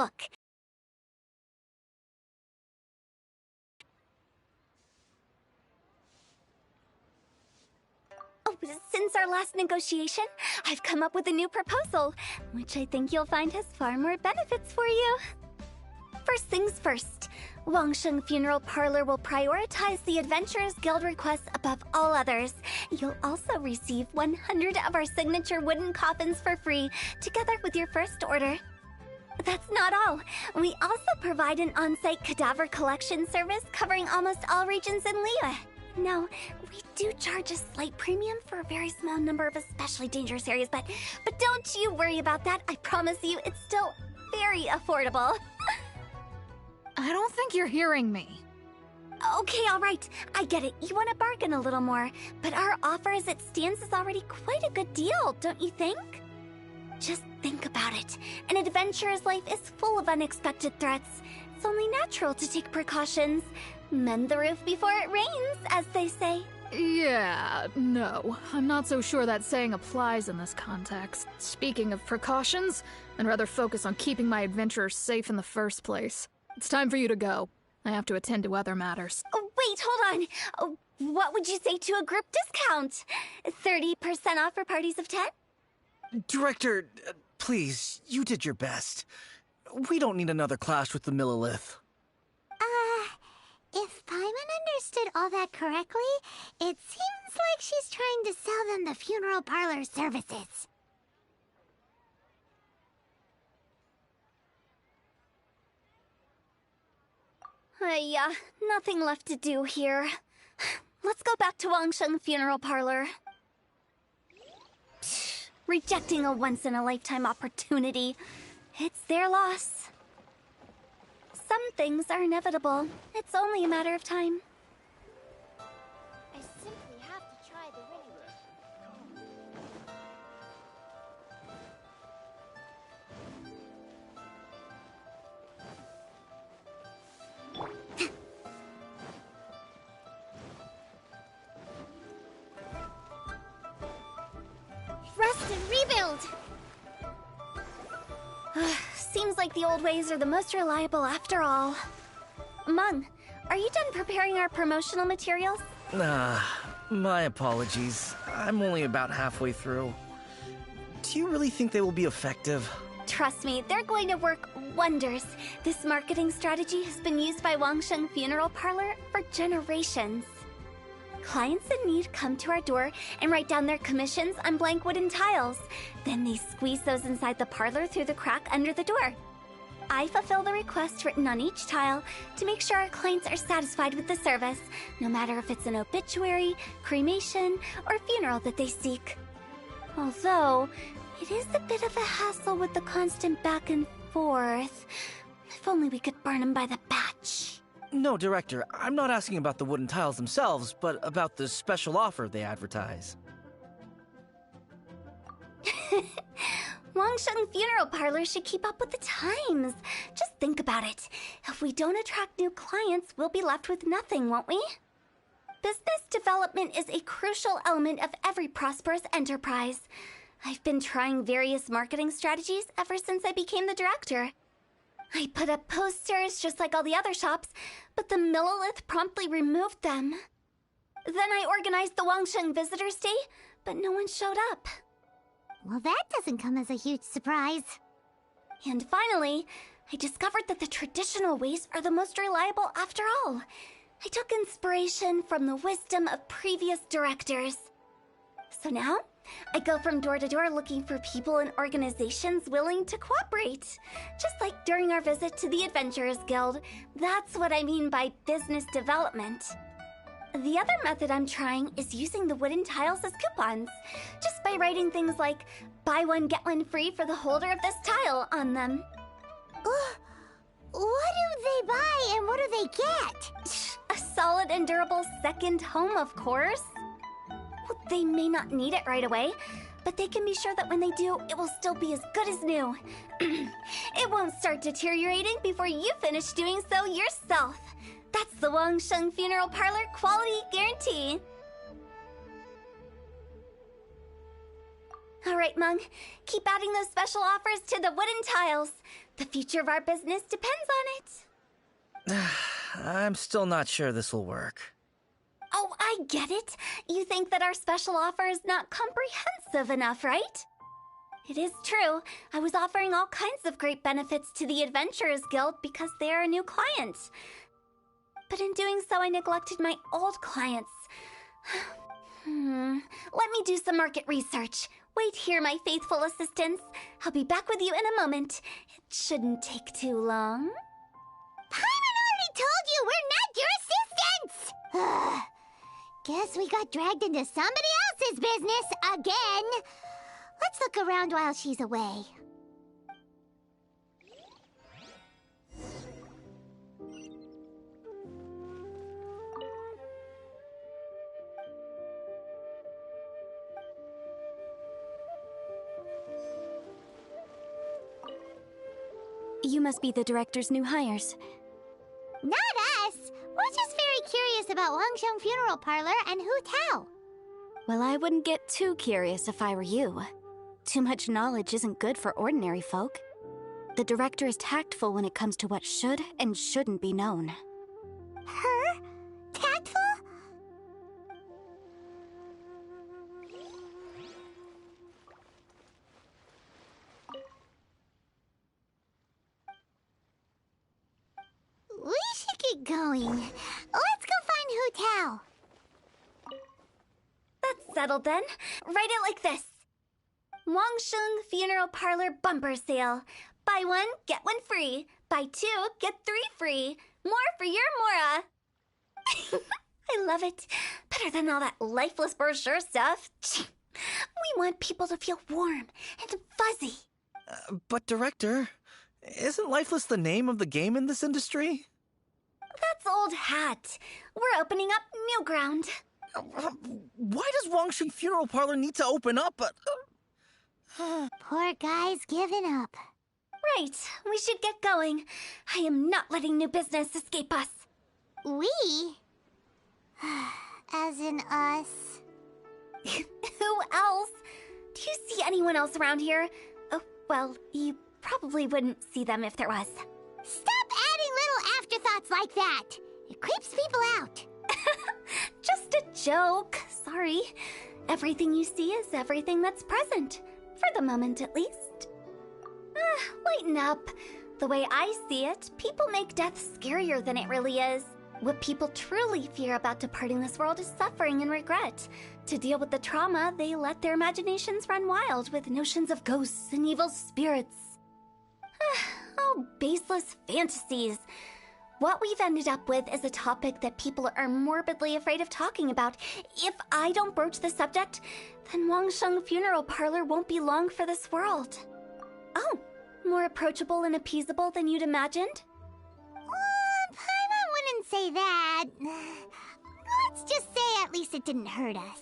look. Oh, since our last negotiation, I've come up with a new proposal, which I think you'll find has far more benefits for you. First things first, Wangsheng Funeral Parlor will prioritize the Adventurers Guild requests above all others. You'll also receive 100 of our signature wooden coffins for free, together with your first order. That's not all. We also provide an on-site cadaver collection service covering almost all regions in Liyue. Now, we do charge a slight premium for a very small number of especially dangerous areas, but don't you worry about that. I promise you, it's still very affordable. I don't think you're hearing me. Okay, all right. I get it. You want to bargain a little more, but our offer as it stands is already quite a good deal, don't you think? Just think about it. An adventurer's life is full of unexpected threats. It's only natural to take precautions. Mend the roof before it rains, as they say. Yeah, no. I'm not so sure that saying applies in this context. Speaking of precautions, I'd rather focus on keeping my adventurers safe in the first place. It's time for you to go. I have to attend to other matters. Oh, wait, hold on. Oh, what would you say to a group discount? 30% off for parties of 10? Director, please, you did your best. We don't need another clash with the Millilith. If Paimon understood all that correctly, it seems like she's trying to sell them the funeral parlor services. Nothing left to do here. Let's go back to Wangsheng Funeral Parlor. Rejecting a once-in-a-lifetime opportunity. It's their loss. Some things are inevitable. It's only a matter of time. I simply have to try the winning Rest and rebuild! Seems like the old ways are the most reliable after all. Meng, are you done preparing our promotional materials? My apologies. I'm only about halfway through. Do you really think they will be effective? Trust me, they're going to work wonders. This marketing strategy has been used by Wangsheng Funeral Parlor for generations. Clients in need come to our door and write down their commissions on blank wooden tiles. Then they squeeze those inside the parlor through the crack under the door. I fulfill the requests written on each tile to make sure our clients are satisfied with the service, no matter if it's an obituary, cremation, or funeral that they seek. Although, it is a bit of a hassle with the constant back and forth. If only we could burn them by the batch. No, Director, I'm not asking about the wooden tiles themselves, but about the special offer they advertise. Wangsheng Funeral Parlor should keep up with the times. Just think about it. If we don't attract new clients, we'll be left with nothing, won't we? Business development is a crucial element of every prosperous enterprise. I've been trying various marketing strategies ever since I became the director. I put up posters just like all the other shops, but the Millilith promptly removed them. Then I organized the Wangsheng Visitors Day, but no one showed up. Well, that doesn't come as a huge surprise. And finally, I discovered that the traditional ways are the most reliable after all. I took inspiration from the wisdom of previous directors. So now, I go from door to door looking for people and organizations willing to cooperate. Just like during our visit to the Adventurers Guild. That's what I mean by business development. The other method I'm trying is using the wooden tiles as coupons. Just by writing things like, buy one get one free for the holder of this tile on them. What do they buy and what do they get? A solid and durable second home, of course. Well, they may not need it right away, but they can be sure that when they do, it will still be as good as new. It won't start deteriorating before you finish doing so yourself. That's the Wangsheng Funeral Parlor quality guarantee. Alright, Mung. Keep adding those special offers to the wooden tiles. The future of our business depends on it. I'm still not sure this will work. Oh, I get it. You think that our special offer is not comprehensive enough, right? It is true. I was offering all kinds of great benefits to the Adventurers Guild because they are a new client. But in doing so, I neglected my old clients. Let me do some market research. Wait here, my faithful assistants. I'll be back with you in a moment. It shouldn't take too long. Paimon already told you we're not your assistants! Ugh. Guess we got dragged into somebody else's business again. Let's look around while she's away. You must be the director's new hires. Not us! We're just very curious about Wangsheng Funeral Parlor and Hu Tao. Well, I wouldn't get too curious if I were you. Too much knowledge isn't good for ordinary folk. The director is tactful when it comes to what should and shouldn't be known. Her? Tactful? We should get going. Let's go find Hu Tao. That's settled then. Write it like this. Wangsheng Funeral Parlor Bumper Sale. Buy one, get one free. Buy two, get three free. More for your Mora. I love it. Better than all that lifeless brochure stuff. We want people to feel warm and fuzzy. But Director, isn't Lifeless the name of the game in this industry? That's old hat. We're opening up new ground. Why does Wangsheng Funeral Parlor need to open up? Poor guy's given up. Right, we should get going. I am not letting new business escape us. We? As in us. Who else? Do you see anyone else around here? Oh, well, you probably wouldn't see them if there was. Stop adding little afterthoughts like that! It creeps people out. Just a joke. Sorry. Everything you see is everything that's present. For the moment, at least. Lighten up. The way I see it, people make death scarier than it really is. What people truly fear about departing this world is suffering and regret. To deal with the trauma, they let their imaginations run wild with notions of ghosts and evil spirits. Oh, baseless fantasies. What we've ended up with is a topic that people are morbidly afraid of talking about. If I don't broach the subject, then Wangsheng Funeral Parlor won't be long for this world. Oh, more approachable and appeasable than you'd imagined? Paimon wouldn't say that. Let's just say at least it didn't hurt us.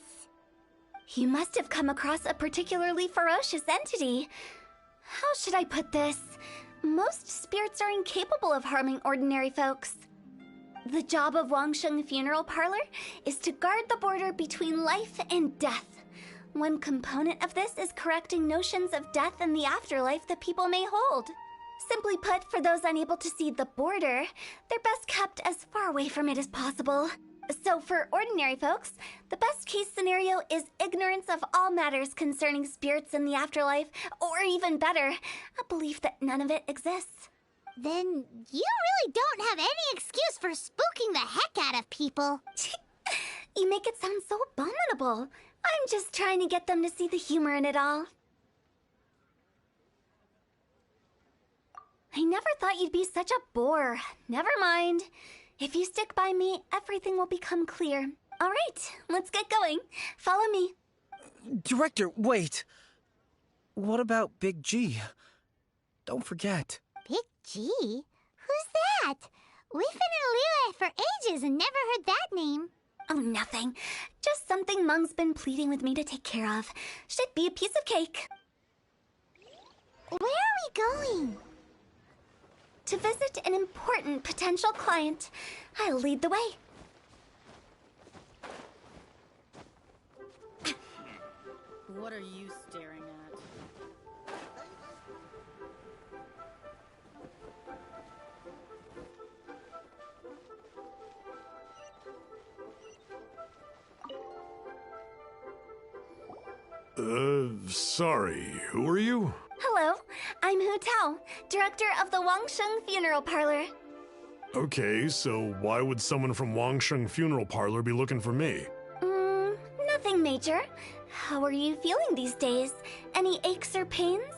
You must have come across a particularly ferocious entity. How should I put this? Most spirits are incapable of harming ordinary folks. The job of Wangsheng Funeral Parlor is to guard the border between life and death. One component of this is correcting notions of death and the afterlife that people may hold. Simply put, for those unable to see the border, they're best kept as far away from it as possible. So for ordinary folks, the best case scenario is ignorance of all matters concerning spirits in the afterlife, or even better, a belief that none of it exists. Then you really don't have any excuse for spooking the heck out of people. You make it sound so abominable. I'm just trying to get them to see the humor in it all. I never thought you'd be such a bore. Never mind. If you stick by me, everything will become clear. All right, let's get going. Follow me. Director, wait. What about Big G? Don't forget. Big G? Who's that? We've been in Liyue for ages and never heard that name. Oh, nothing. Just something Mung's been pleading with me to take care of. Should be a piece of cake. Where are we going? To visit an important potential client. I'll lead the way. What are you staring at? Sorry, who are you? Hello, I'm Hu Tao, director of the Wangsheng Funeral Parlor. Okay, so why would someone from Wangsheng Funeral Parlor be looking for me? Nothing major. How are you feeling these days? Any aches or pains?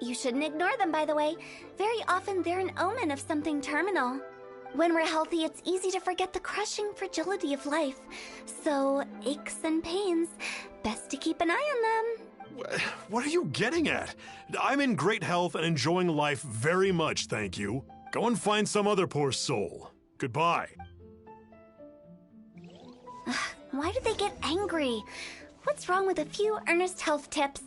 You shouldn't ignore them, by the way. Very often they're an omen of something terminal. When we're healthy, it's easy to forget the crushing fragility of life. So, aches and pains, best to keep an eye on them. What are you getting at? I'm in great health and enjoying life very much, thank you. Go and find some other poor soul. Goodbye. Why do they get angry? What's wrong with a few earnest health tips?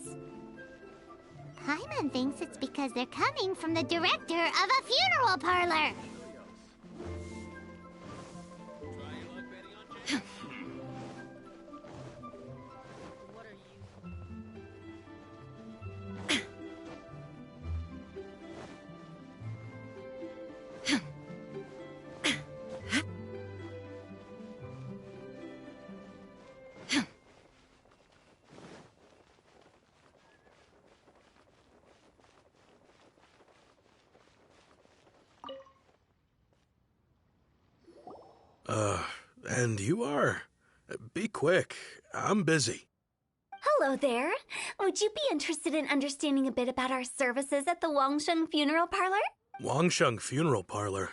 Paimon thinks it's because they're coming from the director of a funeral parlor. And you are? Be quick. I'm busy. Hello there. Would you be interested in understanding a bit about our services at the Wangsheng Funeral Parlor? Wangsheng Funeral Parlor?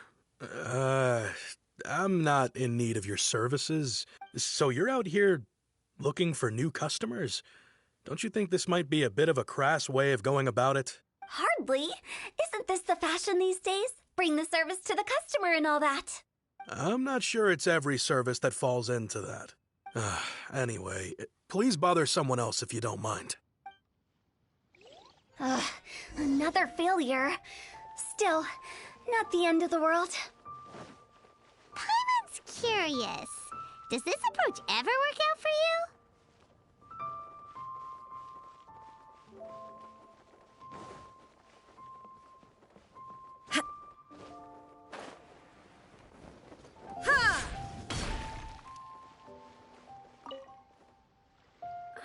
I'm not in need of your services. So you're out here looking for new customers? Don't you think this might be a bit of a crass way of going about it? Hardly. Isn't this the fashion these days? Bring the service to the customer and all that. I'm not sure it's every service that falls into that. Anyway, please bother someone else if you don't mind. Another failure. Still, not the end of the world. Paimon's curious. Does this approach ever work out for you?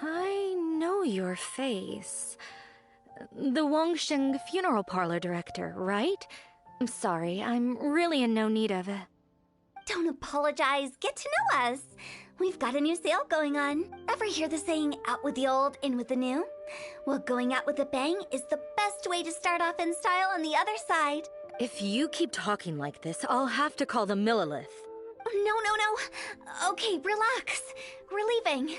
I know your face. The Wangsheng Funeral Parlor director, right? I'm sorry, I'm really in no need of it. Don't apologize. Get to know us. We've got a new sale going on. Ever hear the saying, out with the old, in with the new? Well, going out with a bang is the best way to start off in style on the other side. If you keep talking like this, I'll have to call the Millilith. No. Okay, relax. We're leaving.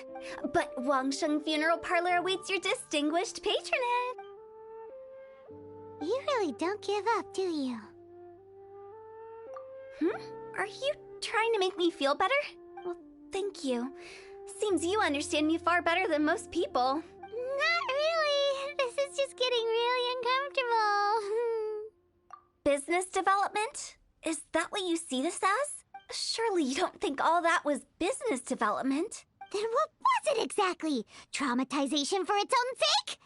But Wangsheng Funeral Parlor awaits your distinguished patronage. You really don't give up, do you? Are you trying to make me feel better? Well, thank you. Seems you understand me far better than most people. Not really. This is just getting really uncomfortable. Business development? Is that what you see this as? Surely you don't think all that was business development. Then what was it exactly? Traumatization for its own sake?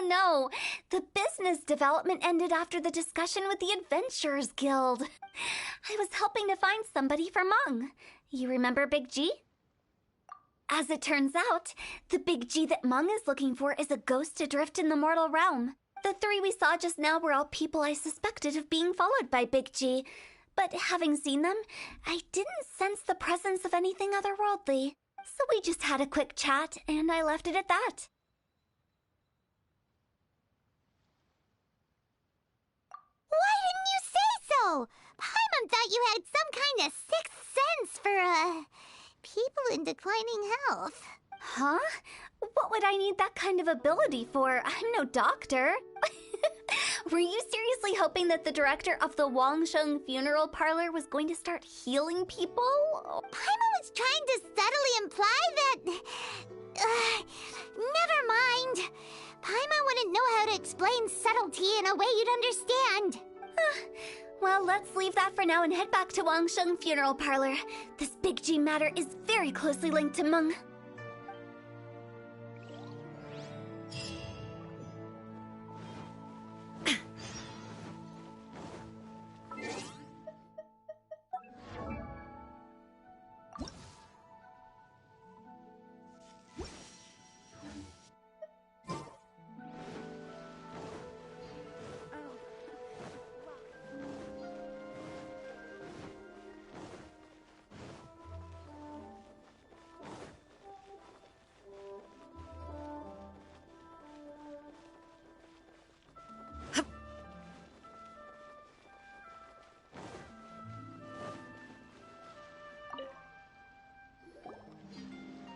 No. The business development ended after the discussion with the Adventurers Guild. I was helping to find somebody for Meng. You remember Big G? As it turns out, the Big G that Meng is looking for is a ghost adrift in the mortal realm. The three we saw just now were all people I suspected of being followed by Big G. But having seen them, I didn't sense the presence of anything otherworldly. So we just had a quick chat, and I left it at that. Why didn't you say so? Paimon thought you had some kind of sixth sense for, people in declining health. Huh? What would I need that kind of ability for? I'm no doctor. Were you seriously hoping that the director of the Wangsheng Funeral Parlor was going to start healing people? Paimon was trying to subtly imply that... never mind. Paimon wouldn't know how to explain subtlety in a way you'd understand. Well, let's leave that for now and head back to Wangsheng Funeral Parlor. This Big G matter is very closely linked to Meng.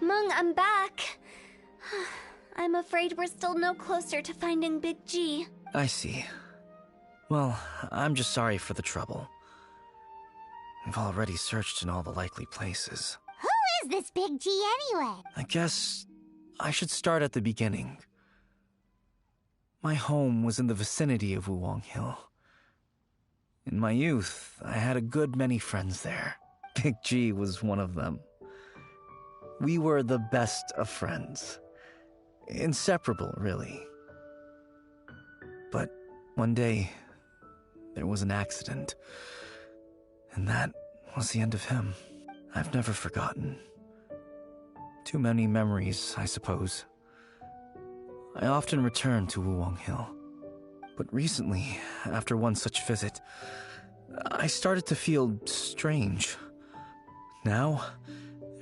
Mung, I'm back. I'm afraid we're still no closer to finding Big G. I see. Well, I'm just sorry for the trouble. We've already searched in all the likely places. Who is this Big G anyway? I guess I should start at the beginning. My home was in the vicinity of Wuwang Hill. In my youth, I had a good many friends there. Big G was one of them. We were the best of friends. Inseparable, really. But one day, there was an accident. And that was the end of him. I've never forgotten. Too many memories, I suppose. I often return to Wuwang Hill. But recently, after one such visit, I started to feel strange. Now,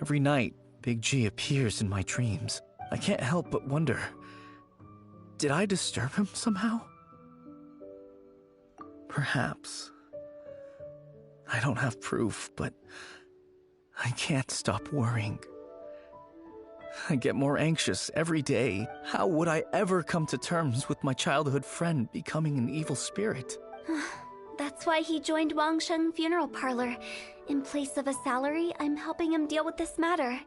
every night, Big G appears in my dreams. I can't help but wonder, did I disturb him somehow? Perhaps. I don't have proof, but I can't stop worrying. I get more anxious every day. How would I ever come to terms with my childhood friend becoming an evil spirit? That's why he joined Wangsheng Funeral Parlor. In place of a salary, I'm helping him deal with this matter.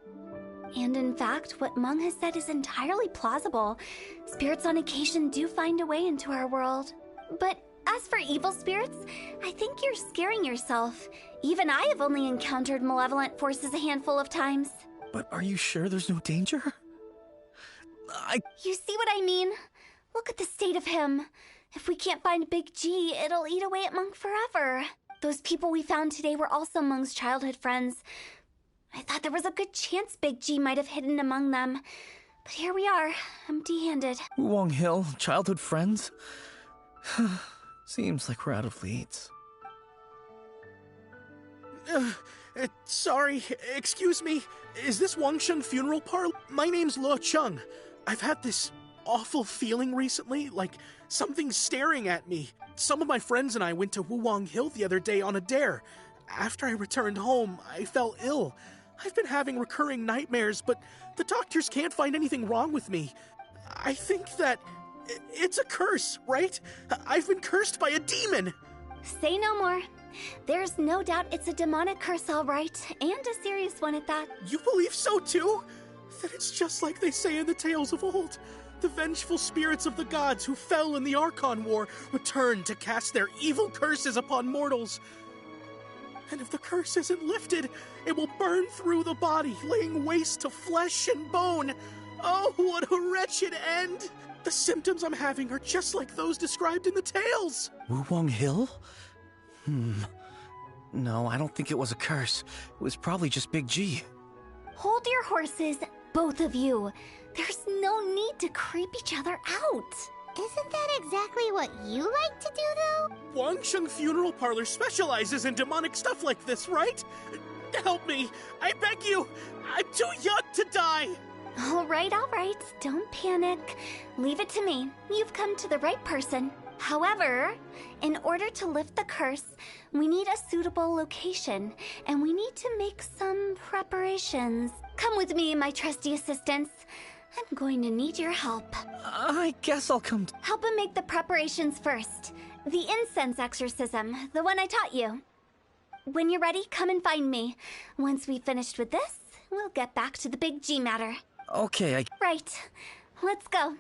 And in fact, what Mung has said is entirely plausible. Spirits on occasion do find a way into our world. But as for evil spirits, I think you're scaring yourself. Even I have only encountered malevolent forces a handful of times. But are you sure there's no danger? You see what I mean? Look at the state of him. If we can't find Big G, it'll eat away at Mung forever. Those people we found today were also Mung's childhood friends. I thought there was a good chance Big G might have hidden among them. But here we are, empty-handed. Wuwang Hill, childhood friends? Seems like we're out of leads. Sorry, excuse me. Is this Wangsheng Funeral Parlor? My name's Luo Chung. I've had this awful feeling recently, like something's staring at me. Some of my friends and I went to Wuwang Hill the other day on a dare. After I returned home, I fell ill. I've been having recurring nightmares, but the doctors can't find anything wrong with me. I think that it's a curse, right? I've been cursed by a demon. Say no more. There's no doubt it's a demonic curse, all right, and a serious one at that. You believe so too? Then it's just like they say in the tales of old. The vengeful spirits of the gods who fell in the Archon War return to cast their evil curses upon mortals. And if the curse isn't lifted, it will burn through the body, laying waste to flesh and bone. Oh, what a wretched end! The symptoms I'm having are just like those described in the tales. Wuwang Hill? No, I don't think it was a curse. It was probably just Big G. Hold your horses, both of you. There's no need to creep each other out. Isn't that exactly what you like to do, though? Wangsheng Funeral Parlor specializes in demonic stuff like this, right? Help me! I beg you! I'm too young to die! All right, don't panic. Leave it to me. You've come to the right person. However, in order to lift the curse, we need a suitable location, and we need to make some preparations. Come with me, my trusty assistants. I'm going to need your help. I guess I'll come. Help him make the preparations first. The incense exorcism, the one I taught you. When you're ready, come and find me. Once we've finished with this, we'll get back to the Big G matter. Okay, Right. Let's go.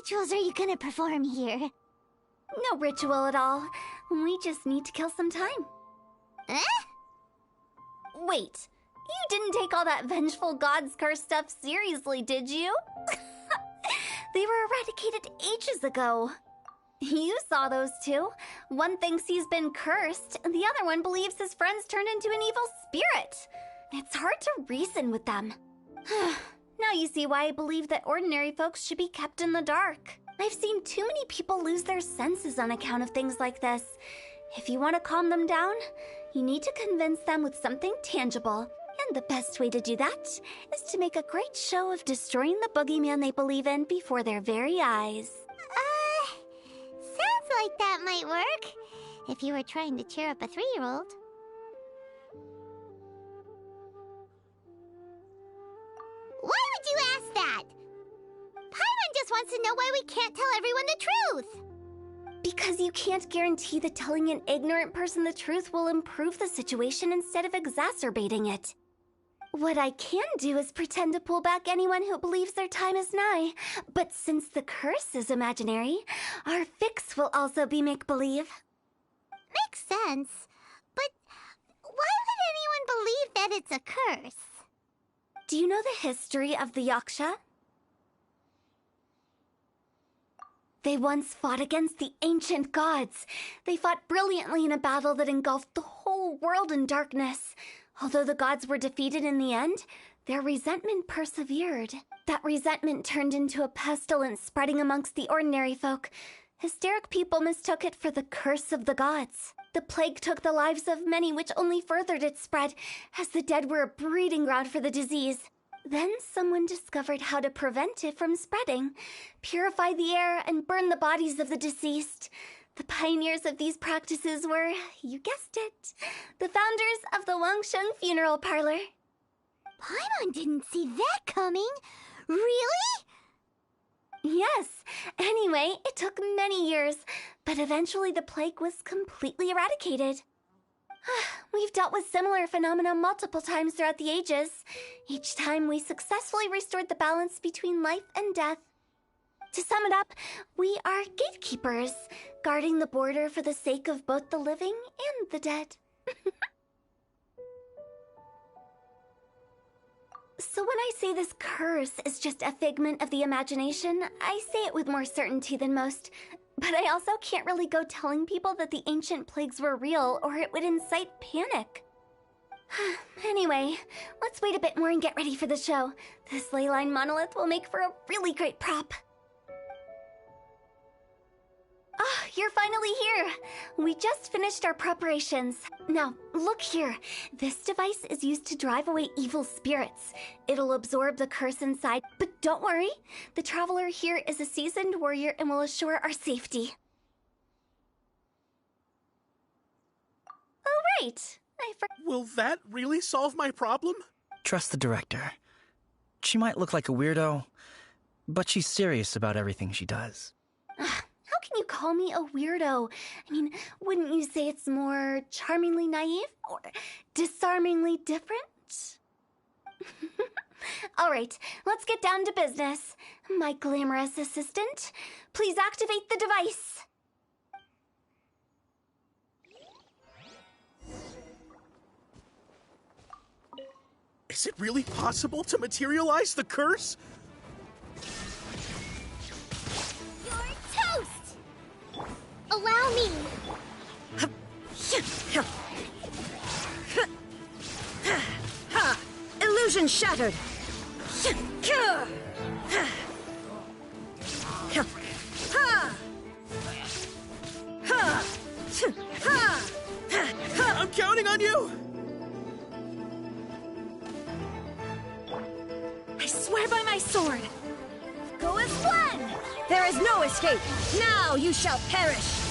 rituals are you gonna perform here? No ritual at all. We just need to kill some time. Eh? Wait, you didn't take all that vengeful God's curse stuff seriously, did you? They were eradicated ages ago. You saw those two. One thinks he's been cursed, and the other one believes his friends turned into an evil spirit. It's hard to reason with them. Now you see why I believe that ordinary folks should be kept in the dark. I've seen too many people lose their senses on account of things like this. If you want to calm them down, you need to convince them with something tangible. And the best way to do that is to make a great show of destroying the boogeyman they believe in before their very eyes. Sounds like that might work. If you were trying to cheer up a 3-year-old. Why would you ask that? Paimon just wants to know why we can't tell everyone the truth. Because you can't guarantee that telling an ignorant person the truth will improve the situation instead of exacerbating it. What I can do is pretend to pull back anyone who believes their time is nigh. But since the curse is imaginary, our fix will also be make-believe. Makes sense. But why would anyone believe that it's a curse? Do you know the history of the Yaksha? They once fought against the ancient gods. They fought brilliantly in a battle that engulfed the whole world in darkness. Although the gods were defeated in the end, their resentment persevered. That resentment turned into a pestilence spreading amongst the ordinary folk. Hysteric people mistook it for the curse of the gods. The plague took the lives of many, which only furthered its spread, as the dead were a breeding ground for the disease. Then someone discovered how to prevent it from spreading, purify the air, and burn the bodies of the deceased. The pioneers of these practices were, you guessed it, the founders of the Wangsheng Funeral Parlor. Paimon didn't see that coming. Really? Yes. Anyway, it took many years, but eventually the plague was completely eradicated. We've dealt with similar phenomena multiple times throughout the ages. Each time we successfully restored the balance between life and death. To sum it up, we are gatekeepers, guarding the border for the sake of both the living and the dead. So when I say this curse is just a figment of the imagination, I say it with more certainty than most. But I also can't really go telling people that the ancient plagues were real, or it would incite panic. Anyway, let's wait a bit more and get ready for the show. This leyline monolith will make for a really great prop. Ah, you're finally here! We just finished our preparations. Now, look here. This device is used to drive away evil spirits. It'll absorb the curse inside, but don't worry. The traveler here is a seasoned warrior and will assure our safety. Oh, right. Will that really solve my problem? Trust the director. She might look like a weirdo, but she's serious about everything she does. How can you call me a weirdo? I mean, wouldn't you say it's more charmingly naive or disarmingly different? All right, let's get down to business. My glamorous assistant, please activate the device. Is it really possible to materialize the curse? You're toast! Allow me! Illusion shattered! I'm counting on you! I swear by my sword! Go as one! There is no escape! Now you shall perish!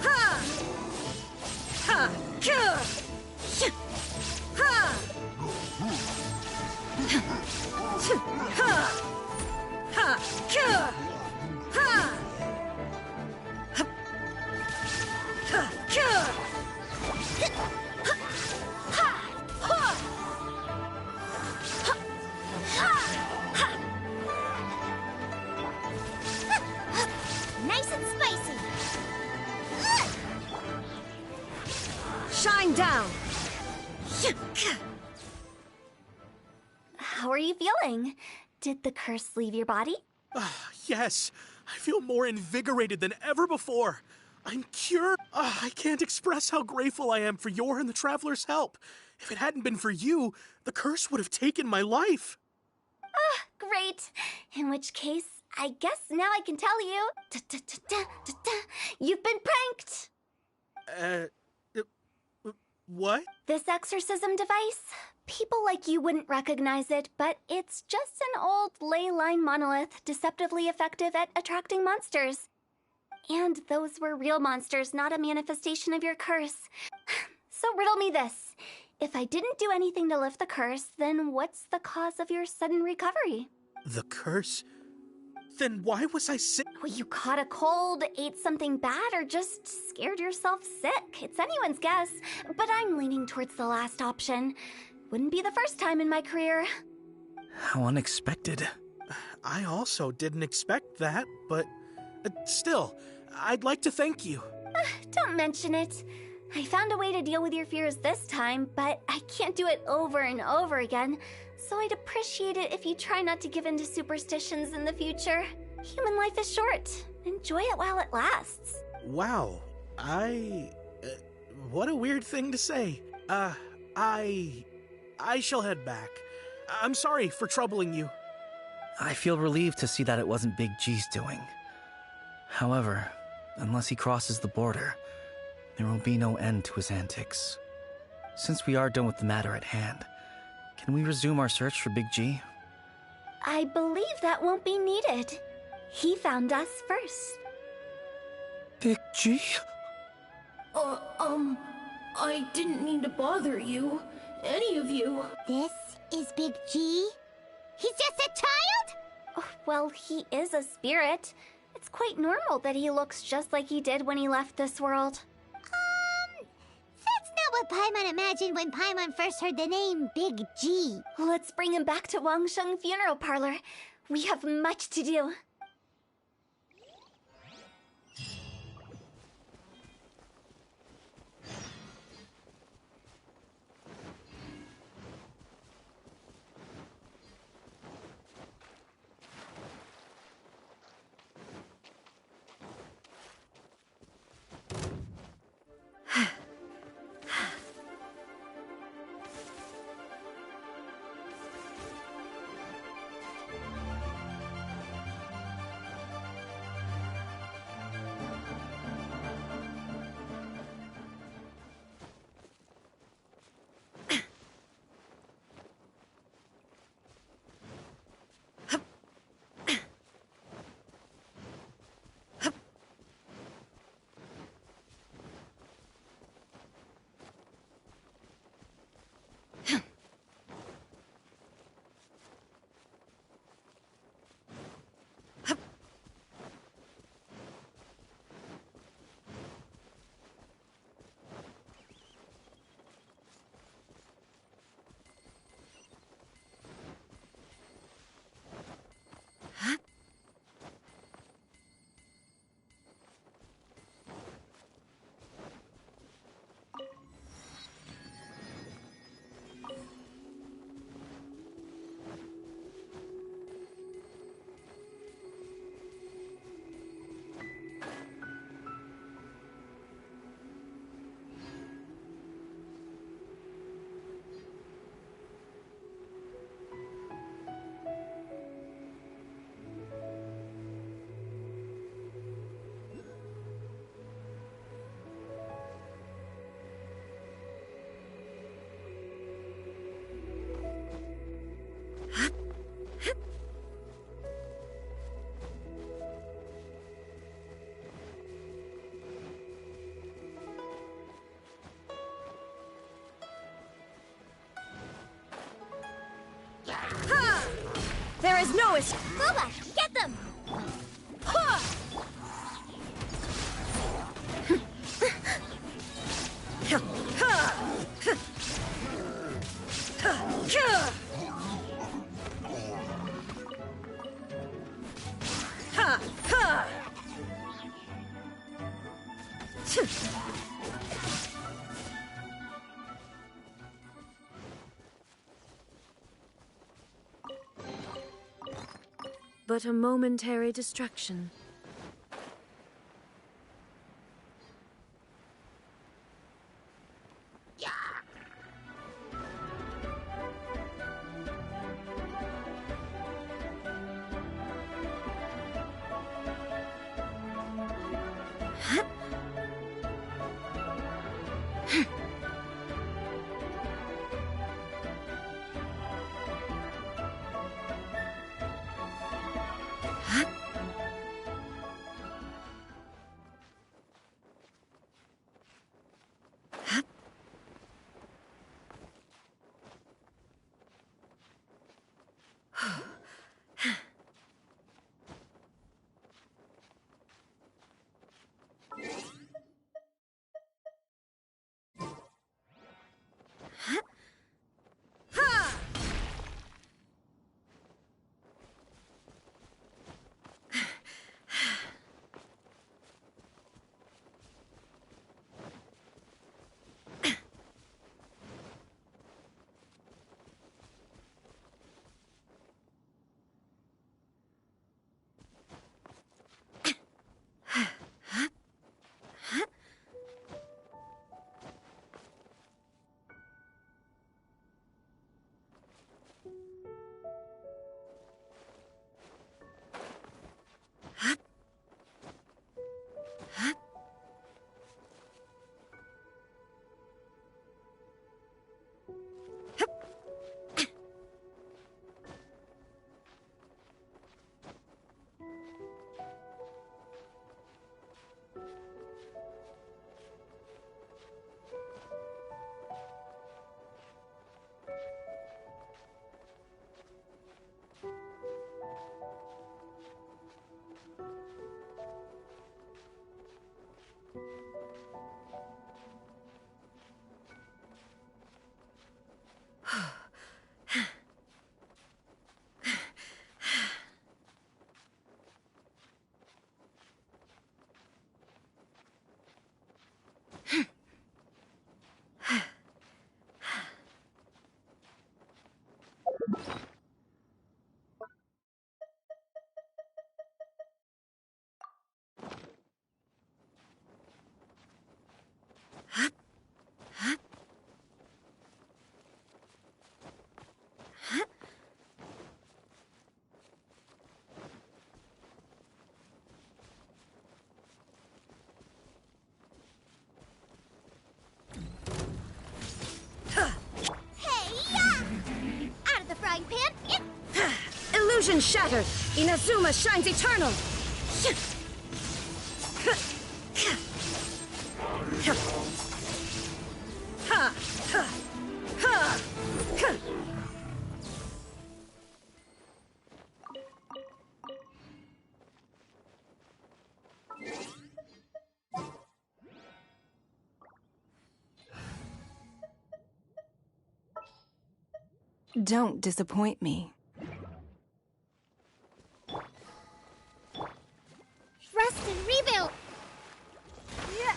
Ha! Ha! Ha! Ha! Ha! Ha! Ha! down! How are you feeling? Did the curse leave your body? Yes, I feel more invigorated than ever before. I'm cured. I can't express how grateful I am for your and the Traveler's help. If it hadn't been for you, the curse would have taken my life. Great. In which case, I guess now I can tell you. You've been pranked! What? This exorcism device? People like you wouldn't recognize it, but it's just an old ley line monolith deceptively effective at attracting monsters. And those were real monsters, not a manifestation of your curse. So riddle me this. If I didn't do anything to lift the curse, then what's the cause of your sudden recovery? The curse? Then why was I sick? Well, you caught a cold, ate something bad, or just scared yourself sick. It's anyone's guess, but I'm leaning towards the last option. Wouldn't be the first time in my career. How unexpected. I also didn't expect that, but still, I'd like to thank you. Don't mention it. I found a way to deal with your fears this time, but I can't do it over and over again, so I'd appreciate it if you try not to give in to superstitions in the future. Human life is short. Enjoy it while it lasts. Wow, what a weird thing to say. I shall head back. I'm sorry for troubling you. I feel relieved to see that it wasn't Big G's doing. However, unless he crosses the border, there will be no end to his antics. Since we are done with the matter at hand, can we resume our search for Big G? I believe that won't be needed. He found us first. Big G? I didn't mean to bother you. Any of you. This is Big G? He's just a child? Oh, well, he is a spirit. It's quite normal that he looks just like he did when he left this world. That's not what Paimon imagined when Paimon first heard the name Big G. Let's bring him back to Wangsheng Funeral Parlor. We have much to do. There is no escape. Boba, get them! but a momentary distraction. Illusion shattered! Inazuma shines eternal! Don't disappoint me. Rest and rebuild! Yeah.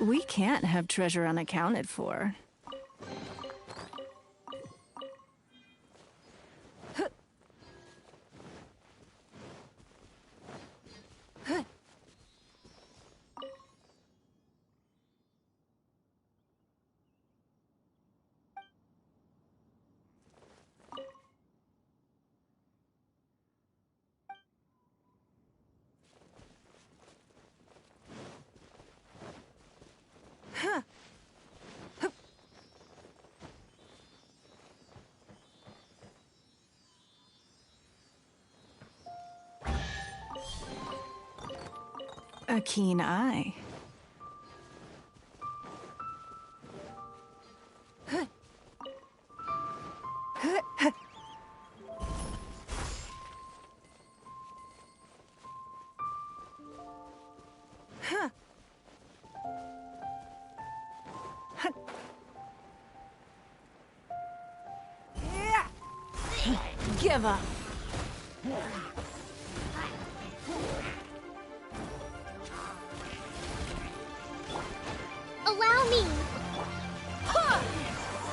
We can't have treasure unaccounted for. A keen eye. Give up. Allow me!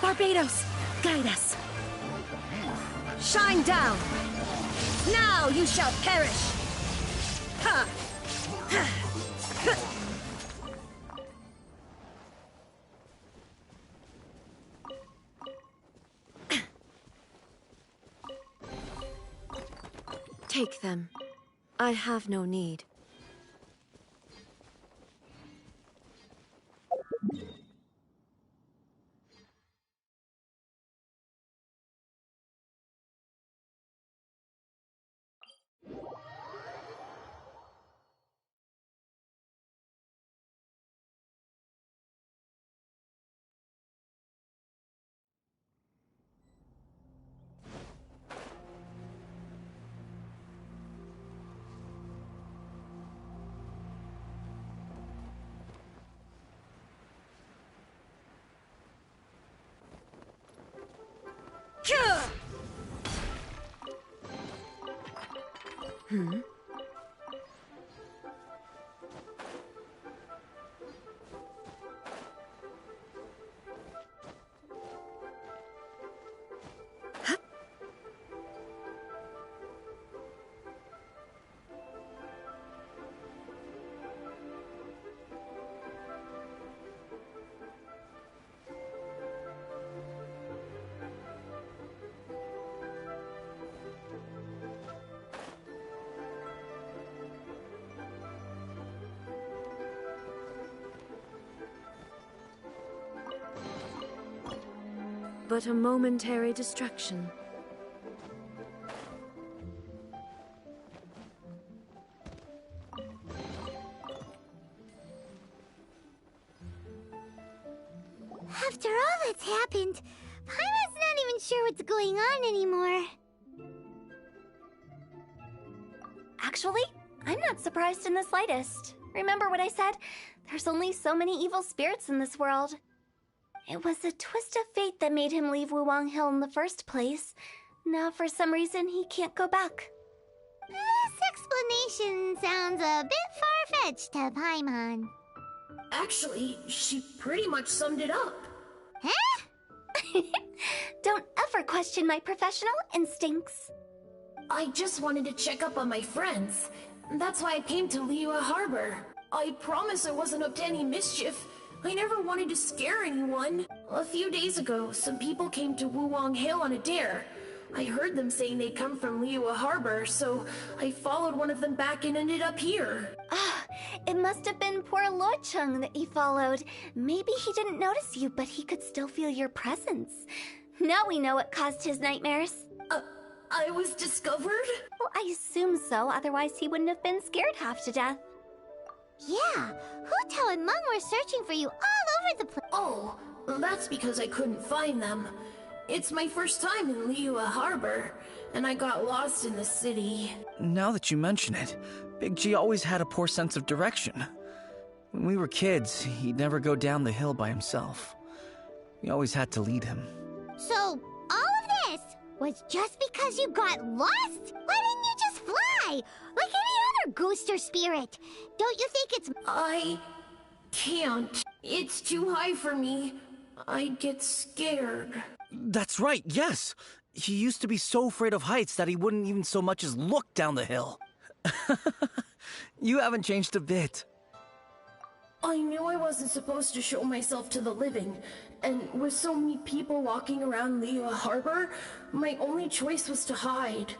Barbados, guide us. Shine down. Now you shall perish. Ha! Take them. I have no need. Hmm? But a momentary distraction. After all that's happened, Paimon's not even sure what's going on anymore. Actually, I'm not surprised in the slightest. Remember what I said? There's only so many evil spirits in this world. It was a twist of fate that made him leave Wuwang Hill in the first place. Now, for some reason, he can't go back. This explanation sounds a bit far-fetched to Paimon. Actually, she pretty much summed it up. Huh? Don't ever question my professional instincts. I just wanted to check up on my friends. That's why I came to Liyue Harbor. I promise I wasn't up to any mischief. I never wanted to scare anyone. A few days ago, some people came to Wuwang Hill on a dare. I heard them saying they'd come from Liyue Harbor, so I followed one of them back and ended up here. Ah, it must have been poor Luocheng that you followed. Maybe he didn't notice you, but he could still feel your presence. Now we know what caused his nightmares. I was discovered? Well, I assume so, otherwise he wouldn't have been scared half to death. Yeah, Hu Tao and Meng were searching for you all over the place. Oh, that's because I couldn't find them. It's my first time in Liyue Harbor, and I got lost in the city. Now that you mention it, Big G always had a poor sense of direction. When we were kids, he'd never go down the hill by himself. We always had to lead him. So, all of this was just because you got lost? Why didn't you just fly? Like any other ghost or spirit? Don't you think it's... I can't. It's too high for me. I'd get scared. That's right, yes! He used to be so afraid of heights that he wouldn't even so much as look down the hill. You haven't changed a bit. I knew I wasn't supposed to show myself to the living, and with so many people walking around Liyue Harbor, my only choice was to hide.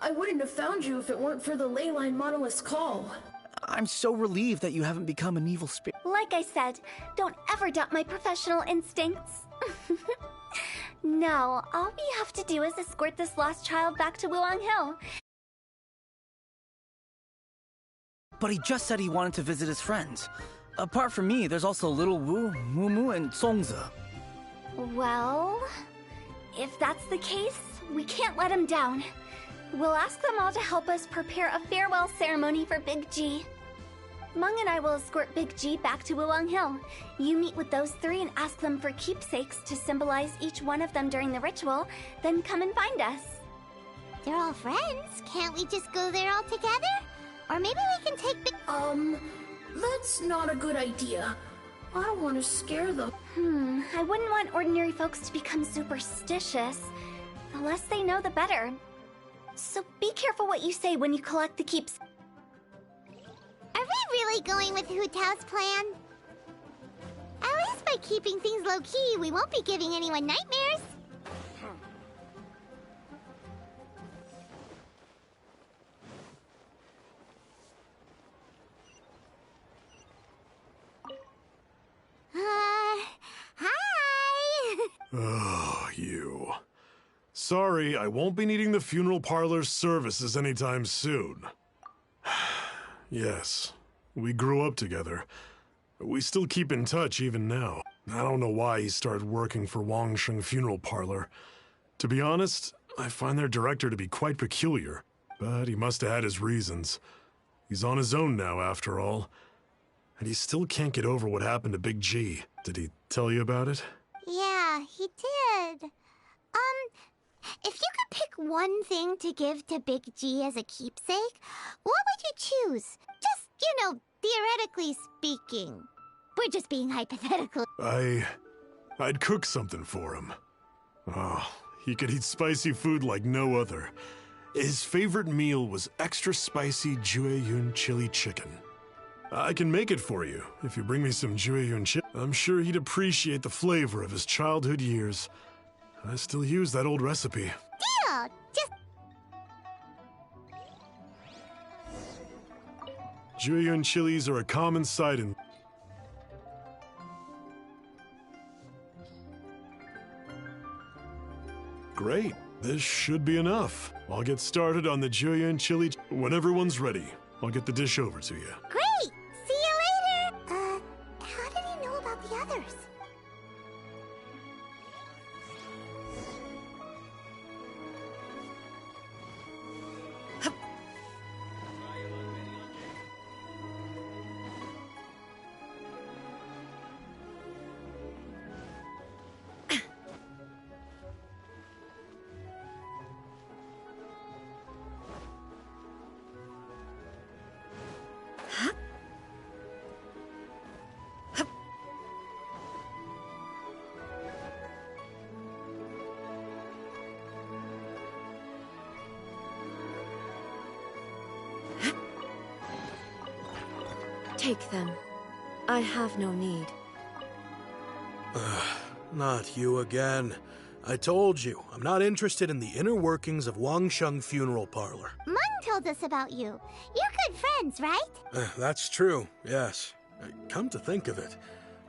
I wouldn't have found you if it weren't for the Leyline Monolith's call. I'm so relieved that you haven't become an evil spirit. Like I said, don't ever doubt my professional instincts. Now, all we have to do is escort this lost child back to Wuang Hill. But he just said he wanted to visit his friends. Apart from me, there's also Little Wu, Mumu, and Songze. Well, if that's the case, we can't let him down. We'll ask them all to help us prepare a farewell ceremony for Big G. Meng and I will escort Big G back to Wuang Hill. You meet with those three and ask them for keepsakes to symbolize each one of them during the ritual, then come and find us. They're all friends. Can't we just go there all together? Or maybe we can take Big... That's not a good idea. I don't want to scare them. I wouldn't want ordinary folks to become superstitious. The less they know, the better. So be careful what you say when you collect the keeps. Are we really going with Hu Tao's plan? At least by keeping things low-key, we won't be giving anyone nightmares. Hi! Oh, you. Sorry, I won't be needing the funeral parlor's services anytime soon. Yes, we grew up together. We still keep in touch even now. I don't know why he started working for Wangsheng Funeral Parlor. To be honest, I find their director to be quite peculiar, but he must have had his reasons. He's on his own now, after all. And he still can't get over what happened to Big G. Did he tell you about it? Yeah, he did. If you could pick one thing to give to Big G as a keepsake, what would you choose? Just, theoretically speaking. We're just being hypothetical. I'd cook something for him. Oh, he could eat spicy food like no other. His favorite meal was extra spicy Jueyun chili chicken. I can make it for you if you bring me some Jueyun chili. I'm sure he'd appreciate the flavor of his childhood years. I still use that old recipe. Deal! Just... Jueyun chilies are a common sight in... Great. This should be enough. I'll get started on the Jueyun chili... When everyone's ready, I'll get the dish over to you. Great! See you later! How did he know about the others? Take them. I have no need. Not you again. I told you, I'm not interested in the inner workings of Wangsheng Funeral Parlor. Meng told us about you. You're good friends, right? That's true, yes. Come to think of it,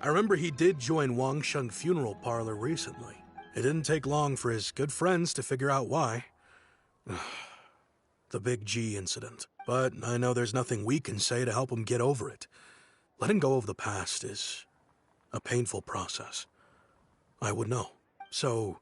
I remember he did join Wangsheng Funeral Parlor recently. It didn't take long for his good friends to figure out why. The Big G incident. But I know there's nothing we can say to help him get over it. Letting go of the past is a painful process. I would know. So,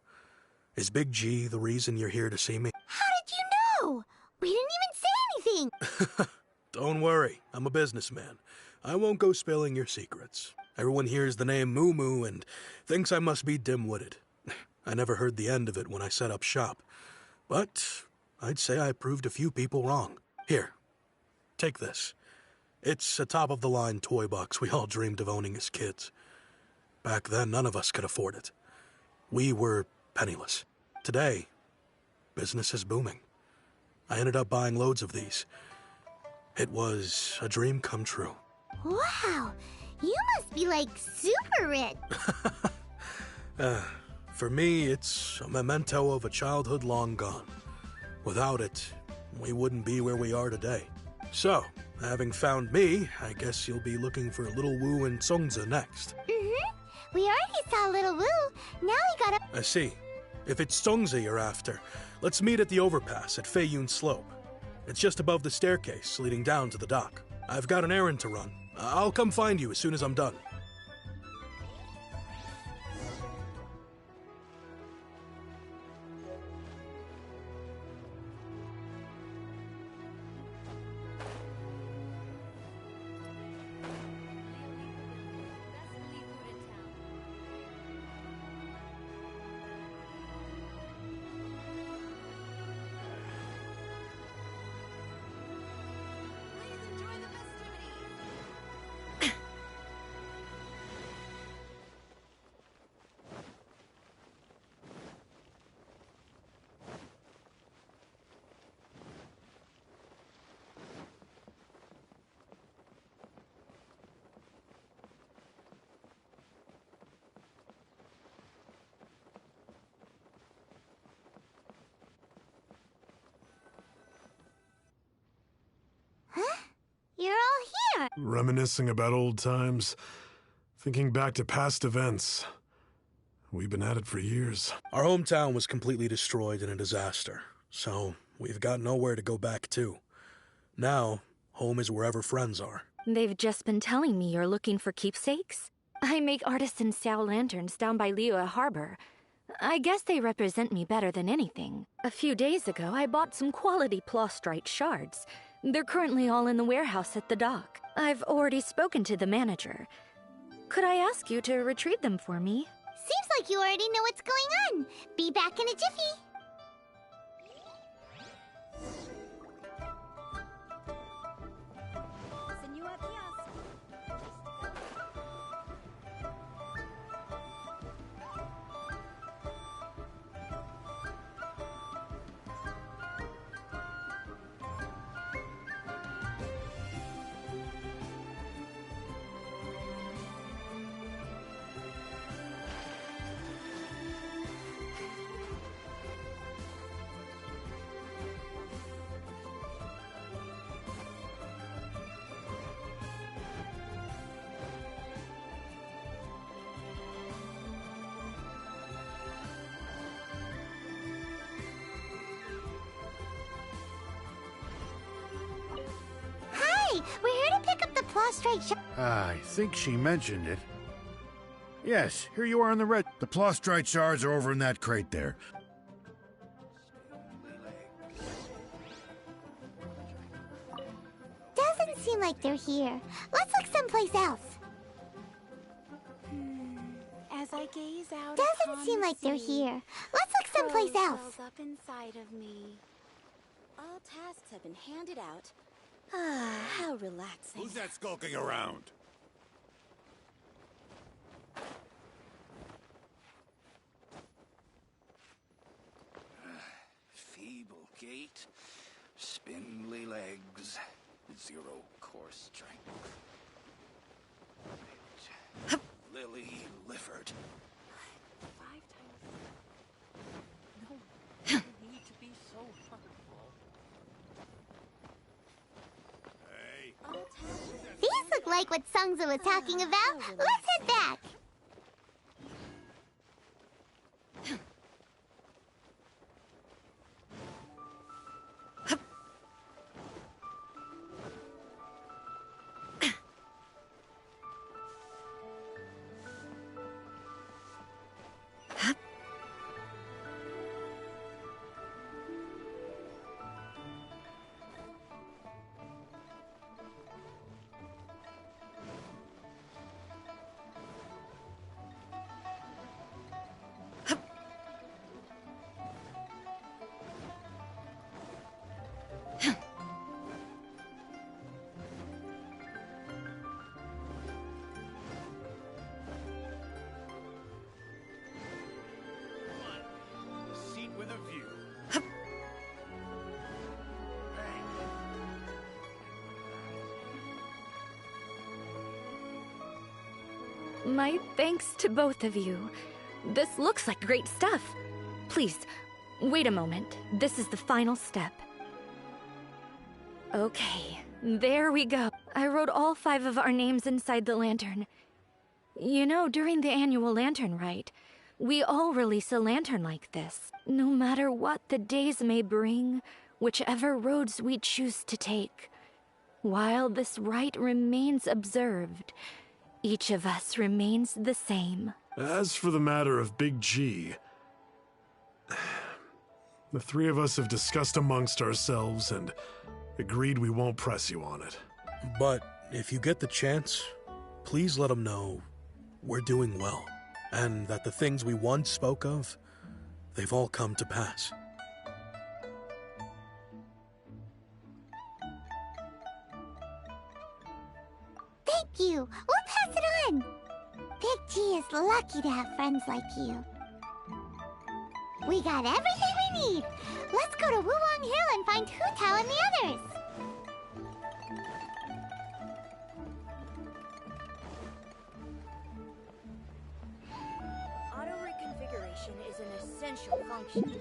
is Big G the reason you're here to see me? How did you know? We didn't even say anything. Don't worry, I'm a businessman. I won't go spilling your secrets. Everyone hears the name Moo Moo and thinks I must be dim-witted. I never heard the end of it when I set up shop. But I'd say I proved a few people wrong. Here, take this. It's a top-of-the-line toy box we all dreamed of owning as kids. Back then, none of us could afford it. We were penniless. Today, business is booming. I ended up buying loads of these. It was a dream come true. Wow, you must be like super rich. For me, it's a memento of a childhood long gone. Without it, we wouldn't be where we are today. So, having found me, I guess you'll be looking for Little Wu and Songza next. We already saw Little Wu. Now we gotta... I see. If it's Songza you're after, let's meet at the overpass at Feiyun Slope. It's just above the staircase leading down to the dock. I've got an errand to run. I'll come find you as soon as I'm done. You're all here. Reminiscing about old times, thinking back to past events. We've been at it for years. Our hometown was completely destroyed in a disaster, so we've got nowhere to go back to. Now, home is wherever friends are. They've just been telling me you're looking for keepsakes. I make artisan Xiao lanterns down by Liyue Harbor. I guess they represent me better than anything. A few days ago, I bought some quality plastrite shards. They're currently all in the warehouse at the dock. I've already spoken to the manager. Could I ask you to retrieve them for me? Seems like you already know what's going on. Be back in a jiffy. We're here to pick up the plastrite shard. I think she mentioned it. Yes, here you are in the red. The plastrite shards are over in that crate there. Doesn't seem like they're here. Let's look someplace else. As I gaze out, Doesn't seem like they're here. Let's look someplace else. Up inside of me. All tasks have been handed out. Ah, how relaxing. Who's that skulking around? Feeble gait, spindly legs, zero core strength. Lily Lifford. 5 times. No, you need to be so hurtful. These look like what Songza was talking about. Let's head back. My thanks to both of you. This looks like great stuff. Please, wait a moment. This is the final step. Okay, there we go. I wrote all 5 of our names inside the lantern. You know, during the annual lantern rite, we all release a lantern like this. No matter what the days may bring, whichever roads we choose to take. While this rite remains observed, each of us remains the same. As for the matter of Big G, the 3 of us have discussed amongst ourselves and agreed we won't press you on it. But if you get the chance, please let him know we're doing well, and that the things we once spoke of, they've all come to pass. Thank you. We'll pass it on. Big G is lucky to have friends like you. We got everything we need. Let's go to Wulong Hill and find Hu Tao and the others. Auto-reconfiguration is an essential function.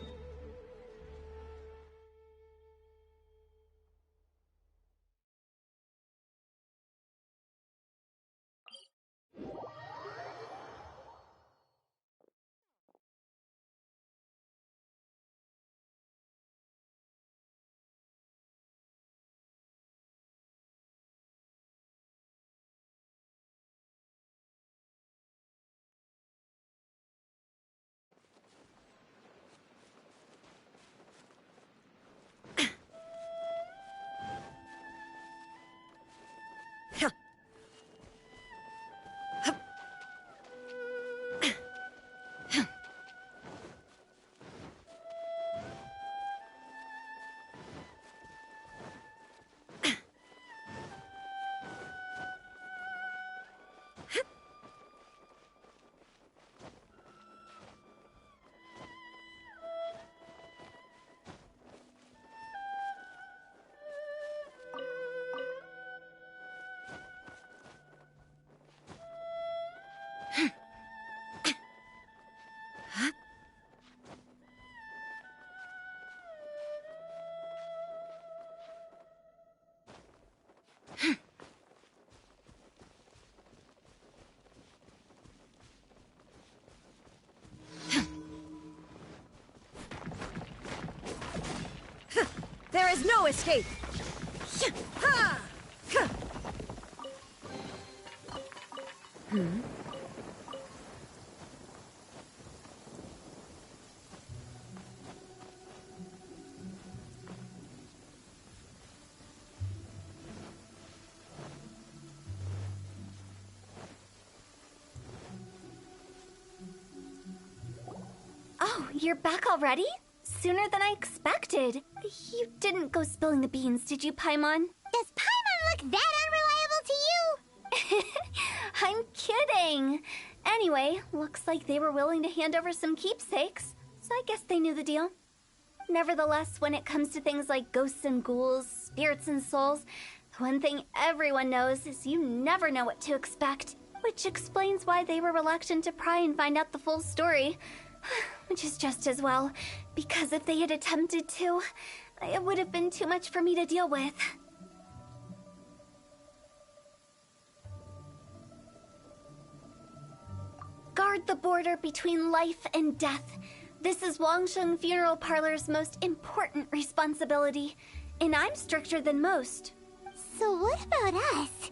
There is no escape! Oh, you're back already? Sooner than I expected. You didn't go spilling the beans, did you, Paimon? Does Paimon look that unreliable to you? I'm kidding. Anyway, looks like they were willing to hand over some keepsakes, so I guess they knew the deal. Nevertheless, when it comes to things like ghosts and ghouls, spirits and souls, the one thing everyone knows is you never know what to expect, which explains why they were reluctant to pry and find out the full story. Which is just as well, because if they had attempted to, it would have been too much for me to deal with. Guard the border between life and death. This is Wangsheng Funeral Parlor's most important responsibility, and I'm stricter than most. So what about us?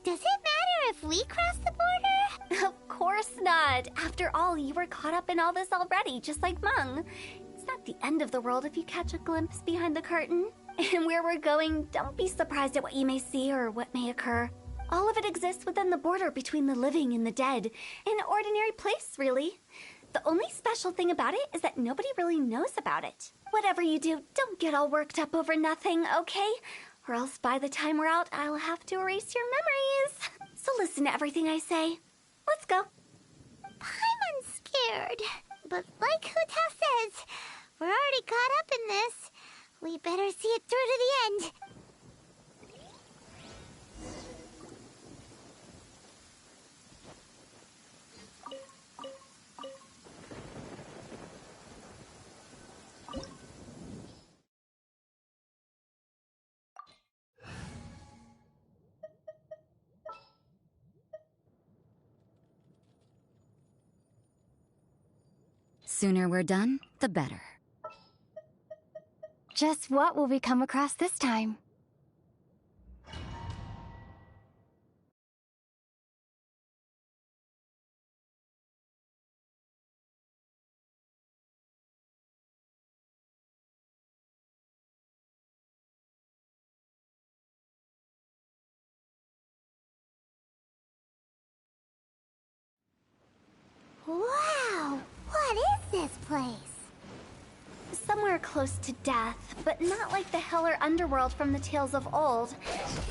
Does it matter if we cross the border? Of course not. After all, you were caught up in all this already, just like Meng. It's not the end of the world if you catch a glimpse behind the curtain. And where we're going, don't be surprised at what you may see or what may occur. All of it exists within the border between the living and the dead. An ordinary place, really. The only special thing about it is that nobody really knows about it. Whatever you do, don't get all worked up over nothing, okay? Or else by the time we're out, I'll have to erase your memories. So listen to everything I say. Let's go. Paimon's scared. But like Hu Tao says, we're already caught up in this. We better see it through to the end. sooner we're done, the better. Just what will we come across this time? Wow! What is this place? Somewhere close to death, but not like the hell or underworld from the tales of old.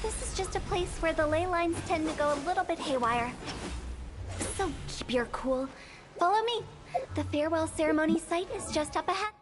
This is just a place where the ley lines tend to go a little bit haywire. So keep your cool. Follow me. The farewell ceremony site is just up ahead.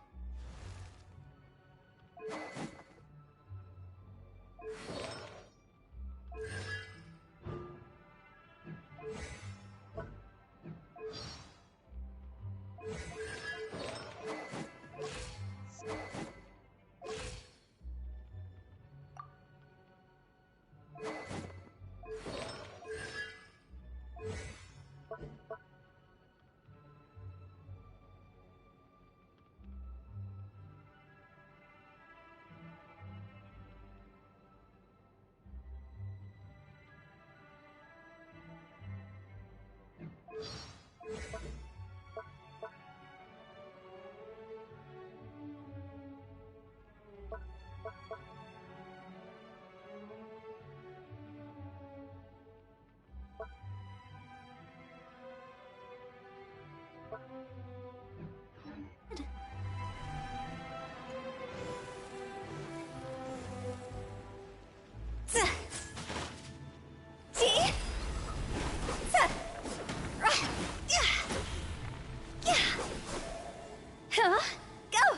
Go!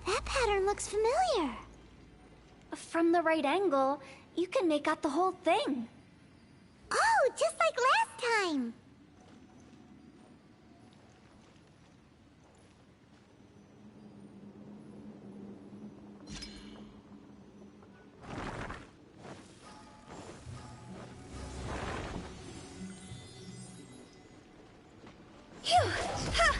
That pattern looks familiar. From the right angle, you can make out the whole thing. Oh, just like last time. Phew! Ha!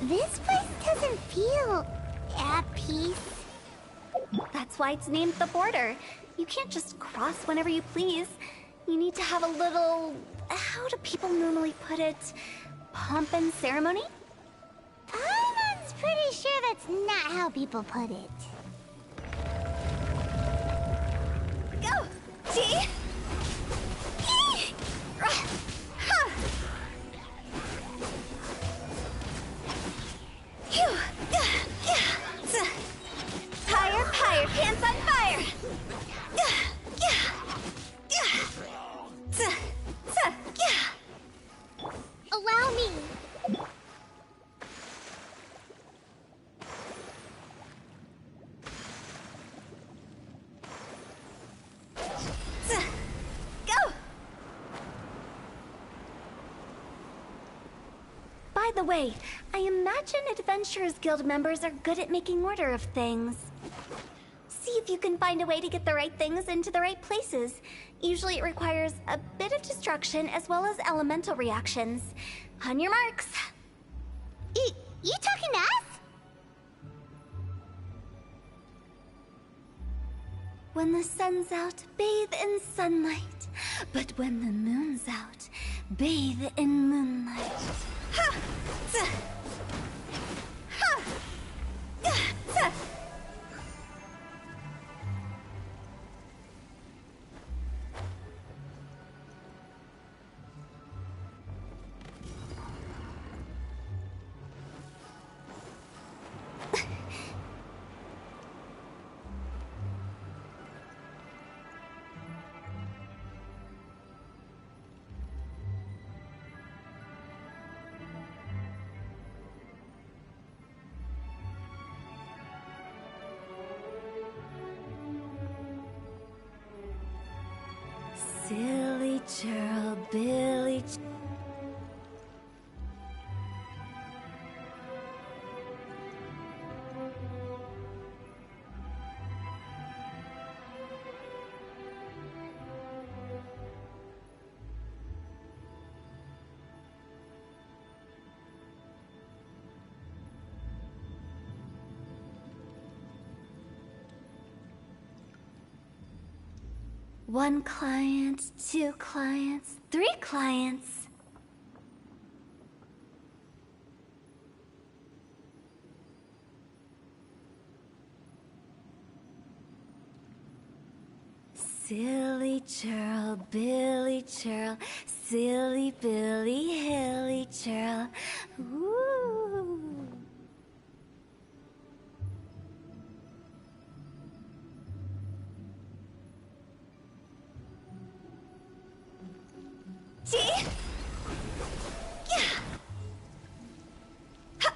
This place doesn't feel at peace. That's why it's named the border. You can't just cross whenever you please. You need to have a little... how do people normally put it? Pomp and ceremony? Paimon's pretty sure that's not how people put it. Go! See? Fire, fire, pants on fire! Allow me. Go! By the way, I imagine Adventurers Guild members are good at making order of things. See if you can find a way to get the right things into the right places. Usually it requires a bit of destruction as well as elemental reactions. On your marks. You talking to us? When the sun's out, bathe in sunlight. But when the moon's out, bathe in moonlight. Ha! Ha! Silly churl, Billy. One client, two clients, three clients. Silly churl, Billy churl, silly Billy, hilly churl. Ooh. Gee! Yeah! Ha!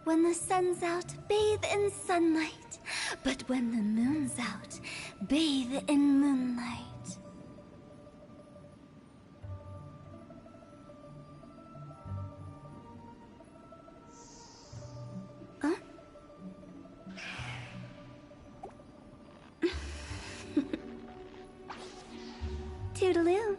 When the sun's out, bathe in sunlight. But when the moon's out, bathe in moonlight. Huh? Toodaloo.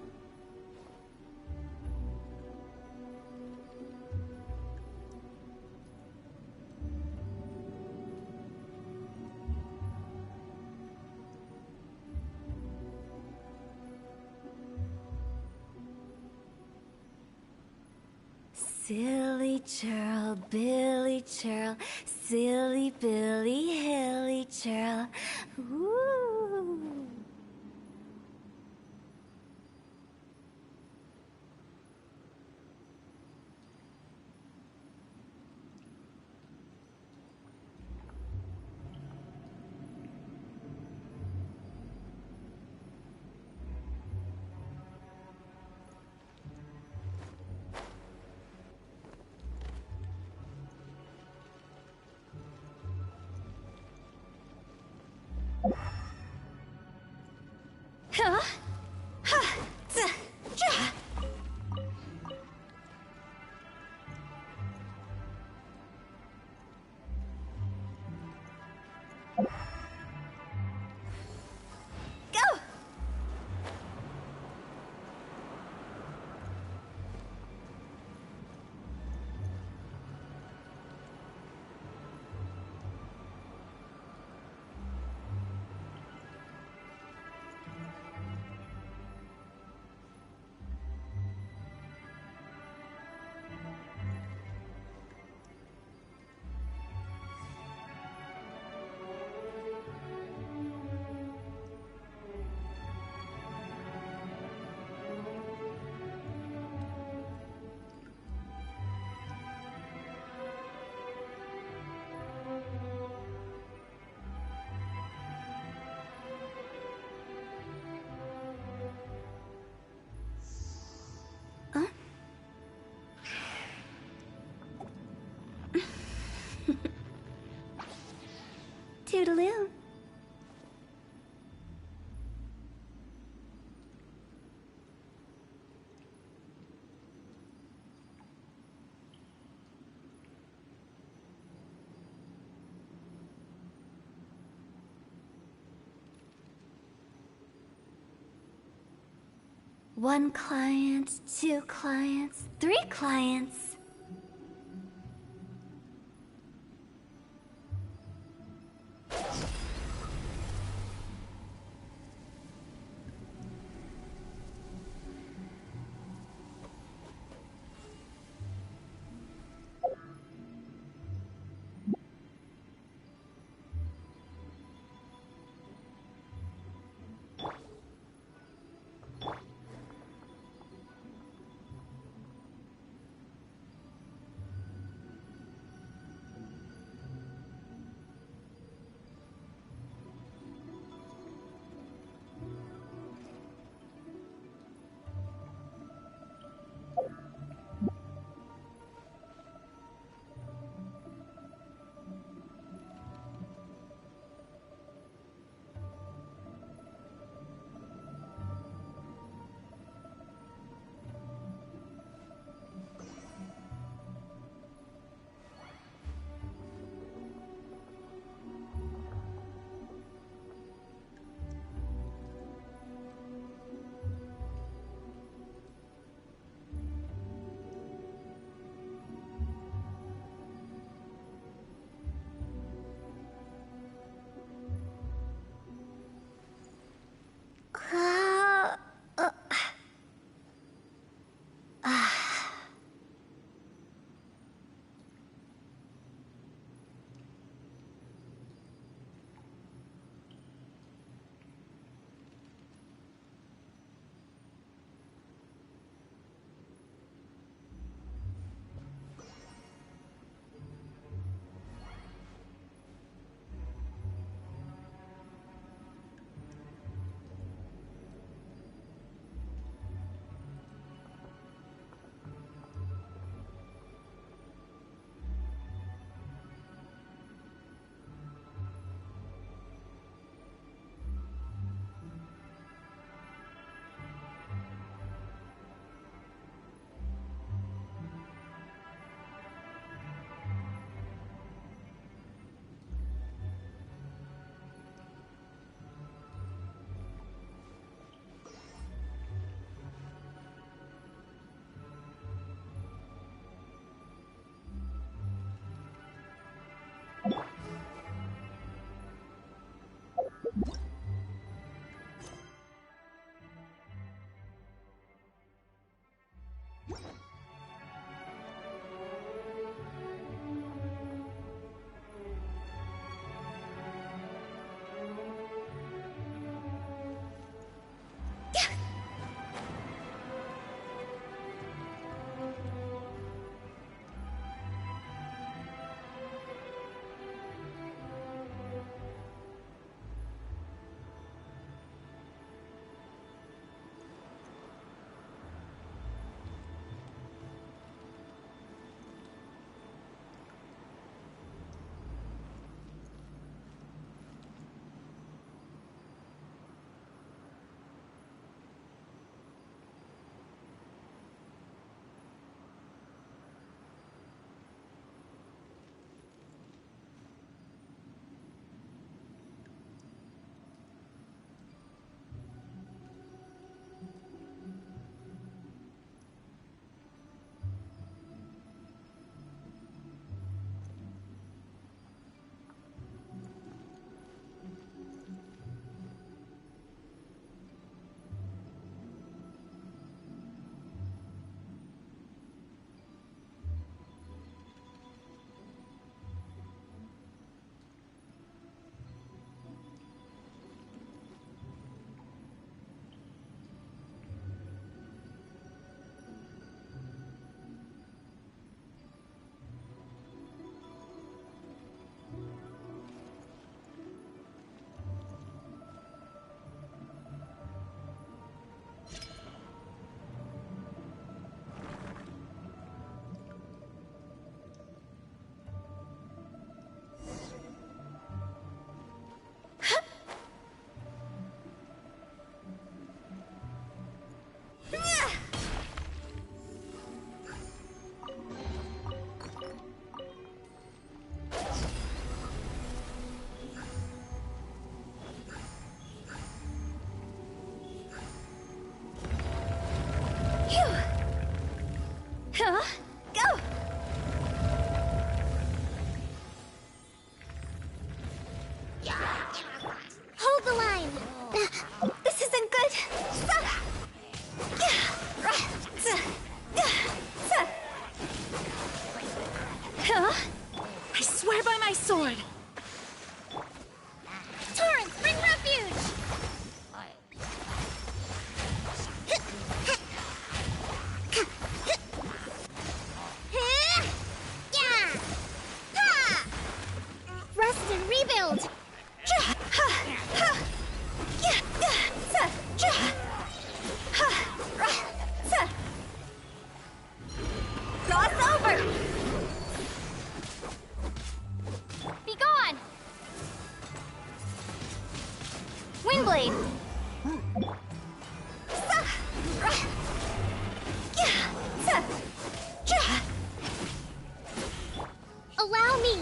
Silly churl, Billy churl, silly Billy, hilly churl. Ooh. Huh? Ha! Ja! Go! Huh? Toodaloo. One client, two clients, three clients. sword! Torrents, bring refuge! Rest and rebuild! Cross over! Be gone! Windblade! Allow me!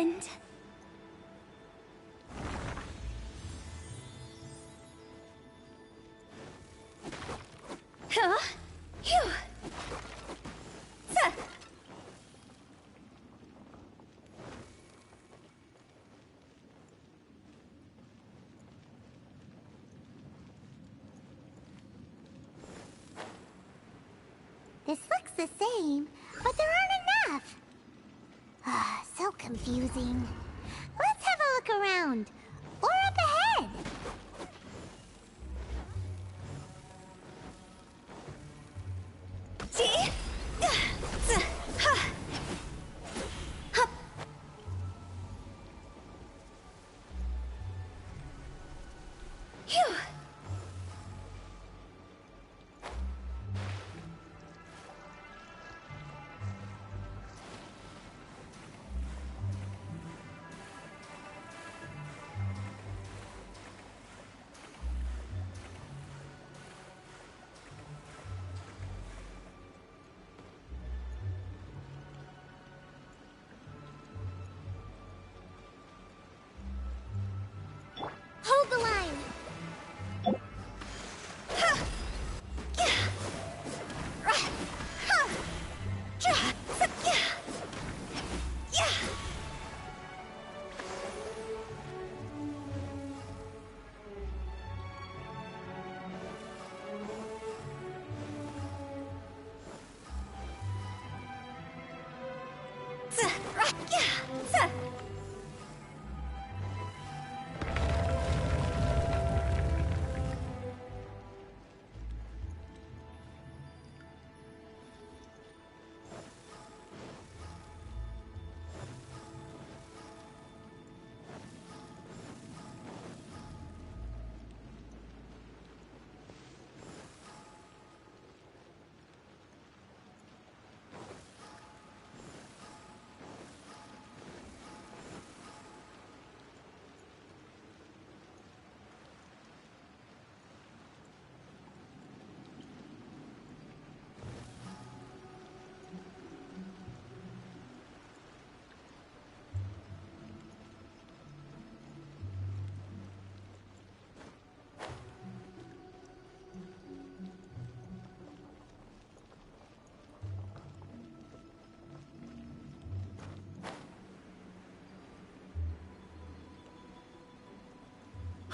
wind. Huh? Phew. Huh. This looks the same, but there aren't enough. Ah, so confusing. Let's have a look around. Or up ahead. See? Phew. Hold the line.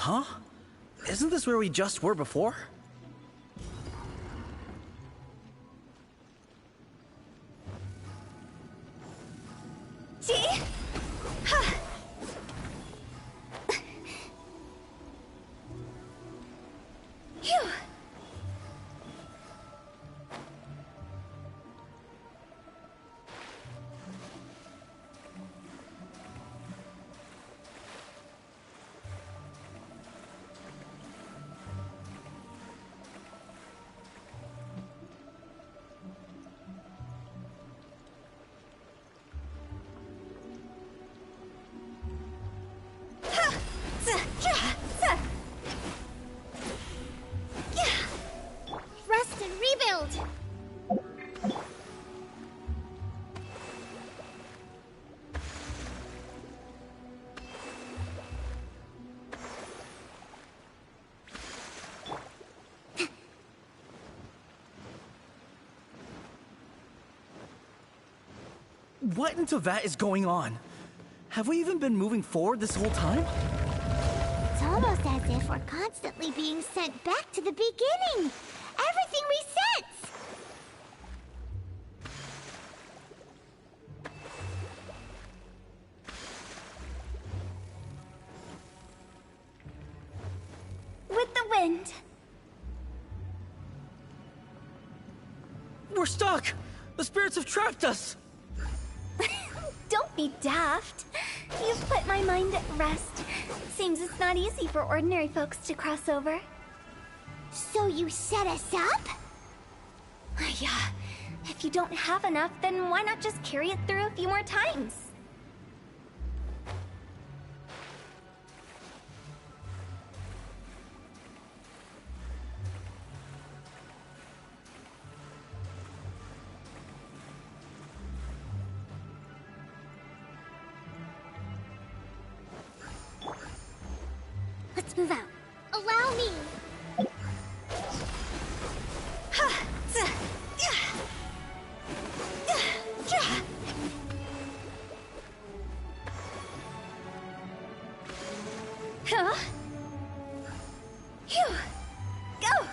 Huh? Isn't this where we just were before? See? Phew. Rest and rebuild. What in Tevat is going on? Have we even been moving forward this whole time? It's almost as if we're constantly being sent back to the beginning. Everything resets. With the wind. We're stuck! The spirits have trapped us! Don't be daft. You've put my mind at rest. Seems it's not easy for ordinary folks to cross over. So you set us up? Yeah. If you don't have enough, then why not just carry it through a few more times? Allow me. Phew. Go!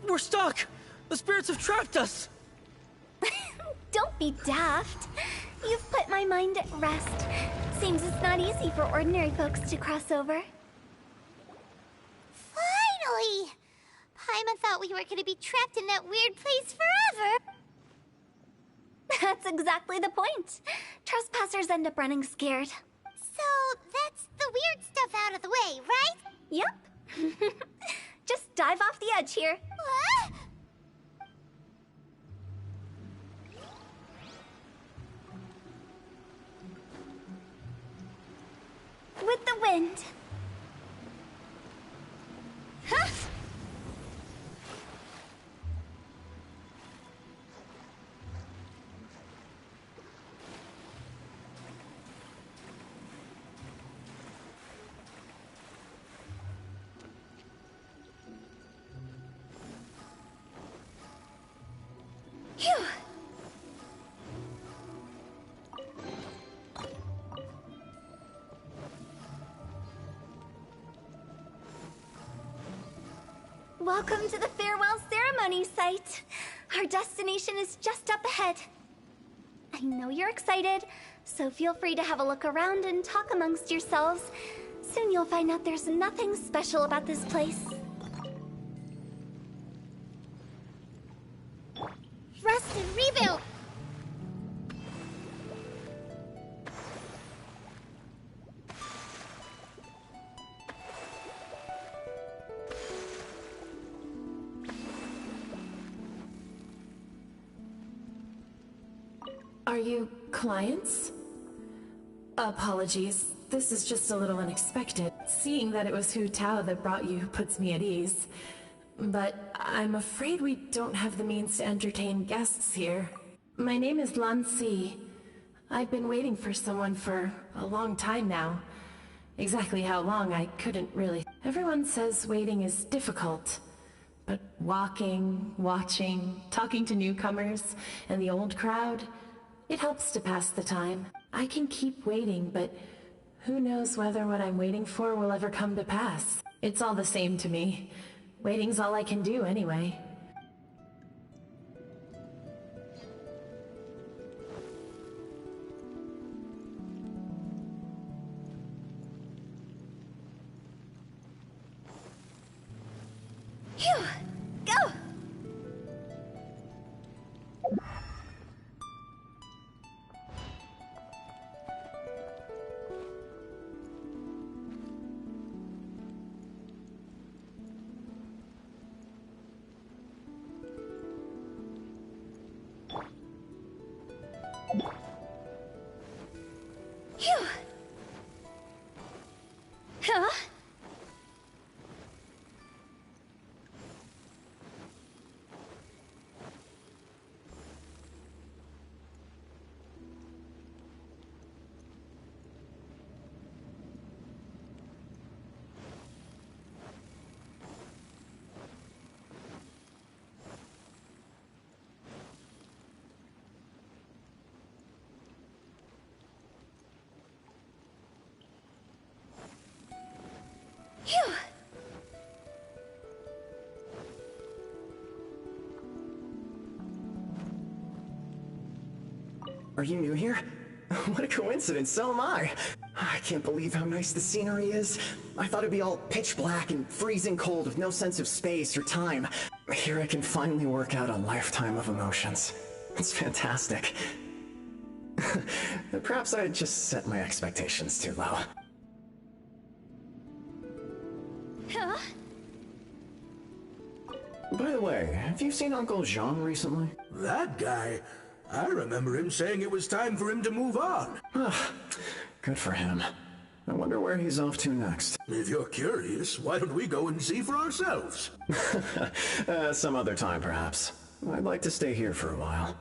We're stuck! The spirits have trapped us! Don't be daft. You've put my mind at rest. Seems it's not easy for ordinary folks to cross over. Finally! Paimon thought we were gonna be trapped in that weird place forever. That's exactly the point. Trespassers end up running scared. So, that's the weird stuff out of the way, right? Yep. Just dive off the edge here. What? With the wind. Huh? Phew. Welcome to the farewell ceremony site. Our destination is just up ahead. I know you're excited, so feel free to have a look around and talk amongst yourselves. Soon you'll find out there's nothing special about this place. Rest and rebuild! Are you clients? Apologies. This is just a little unexpected. Seeing that it was Hu Tao that brought you puts me at ease. But I'm afraid we don't have the means to entertain guests here. My name is Lan Si. I've been waiting for someone for a long time now. Exactly how long, I couldn't really. Everyone says waiting is difficult. But walking, watching, talking to newcomers, and the old crowd, it helps to pass the time. I can keep waiting, but who knows whether what I'm waiting for will ever come to pass. It's all the same to me. Waiting's all I can do anyway. Phew! Go! Phew! Huh? Phew! Are you new here? What a coincidence, so am I. I can't believe how nice the scenery is. I thought it'd be all pitch black and freezing cold with no sense of space or time. Here I can finally work out a lifetime of emotions. It's fantastic. Perhaps I just set my expectations too low. Huh? By the way, have you seen Uncle Jean recently? That guy? I remember him saying it was time for him to move on. Good for him. I wonder where he's off to next. If you're curious, why don't we go and see for ourselves? Some other time, perhaps. I'd like to stay here for a while.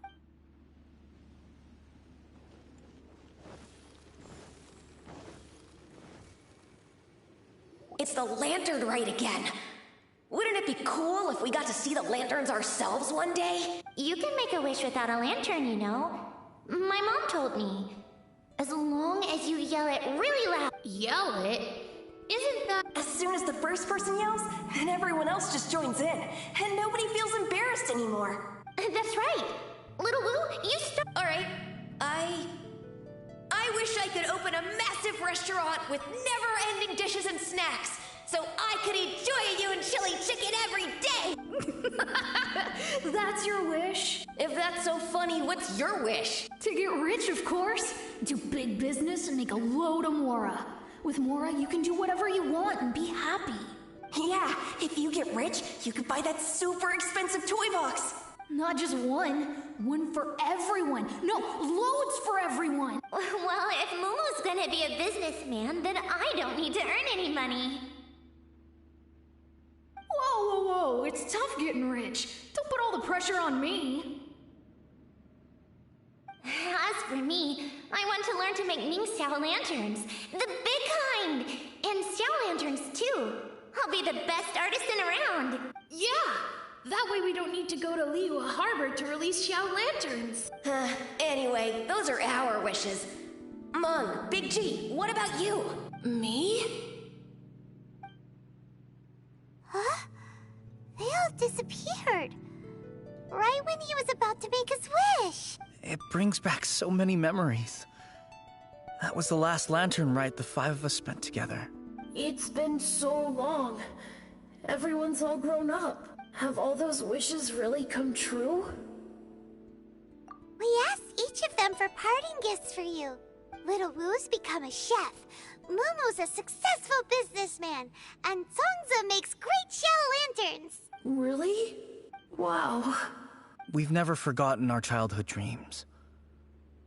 It's the lantern rite again. Wouldn't it be cool if we got to see the lanterns ourselves one day? You can make a wish without a lantern, you know. My mom told me. As long as you yell it really loud. Yell it? Isn't that... As soon as the first person yells, and everyone else just joins in, and nobody feels embarrassed anymore. That's right. Little Woo, you start. Alright, I wish I could open a massive restaurant with never-ending dishes and snacks, so I could eat Joy and chili chicken every day! That's your wish? If that's so funny, what's your wish? To get rich, of course. Do big business and make a load of Mora. With Mora, you can do whatever you want and be happy. Yeah, if you get rich, you could buy that super expensive toy box. Not just one. One for everyone. No, loads for everyone. Well, if Momo's gonna be a businessman, then I don't need to earn any money. Whoa. It's tough getting rich. Don't put all the pressure on me. As for me, I want to learn to make Ming Xiao lanterns. The big kind! And Xiao lanterns, too. I'll be the best artisan around. Yeah! That way we don't need to go to Liyue Harbor to release Xiao lanterns. Anyway, those are our wishes. Mung, Big G, what about you? Me? Huh? They all disappeared. Right when he was about to make his wish. It brings back so many memories. That was the last lantern rite the five of us spent together. It's been so long. Everyone's all grown up. Have all those wishes really come true? We asked each of them for parting gifts for you. Little Woo's become a chef. Momo's a successful businessman. And Songza makes great shell lanterns. Really? Wow. We've never forgotten our childhood dreams.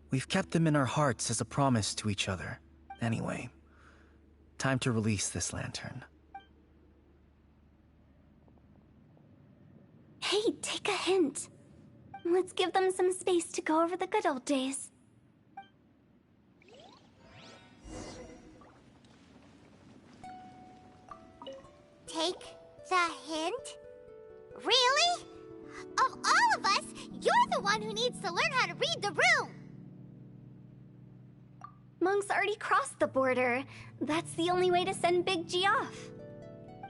We've kept them in our hearts as a promise to each other. Anyway, time to release this lantern. Hey, take a hint. Let's give them some space to go over the good old days. Take the hint? Really? Of all of us, you're the one who needs to learn how to read the room! Monk's already crossed the border. That's the only way to send Big G off.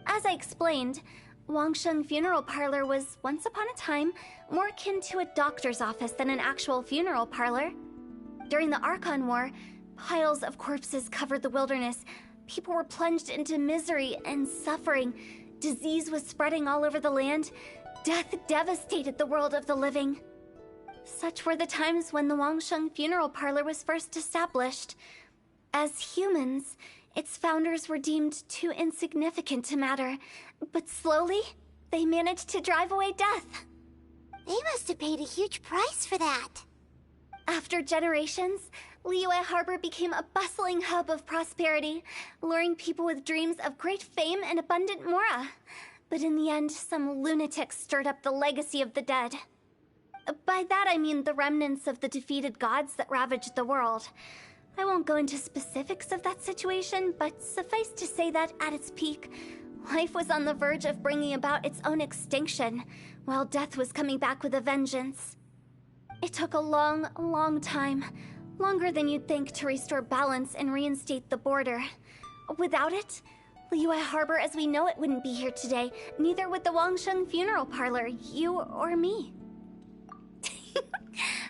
As I explained, Wangsheng Funeral Parlor was, once upon a time, more akin to a doctor's office than an actual funeral parlor. During the Archon War, piles of corpses covered the wilderness. People were plunged into misery and suffering. Disease was spreading all over the land. Death devastated the world of the living. Such were the times when the Wangsheng Funeral Parlor was first established. As humans, its founders were deemed too insignificant to matter, but slowly, they managed to drive away death. They must have paid a huge price for that. After generations, Liyue Harbor became a bustling hub of prosperity, luring people with dreams of great fame and abundant mora. But in the end, some lunatics stirred up the legacy of the dead. By that I mean the remnants of the defeated gods that ravaged the world. I won't go into specifics of that situation, but suffice to say that at its peak, life was on the verge of bringing about its own extinction, while death was coming back with a vengeance. It took a long, long time, longer than you'd think, to restore balance and reinstate the border. Without it, Liyue Harbor as we know it wouldn't be here today, neither would the Wangsheng Funeral Parlor, you or me.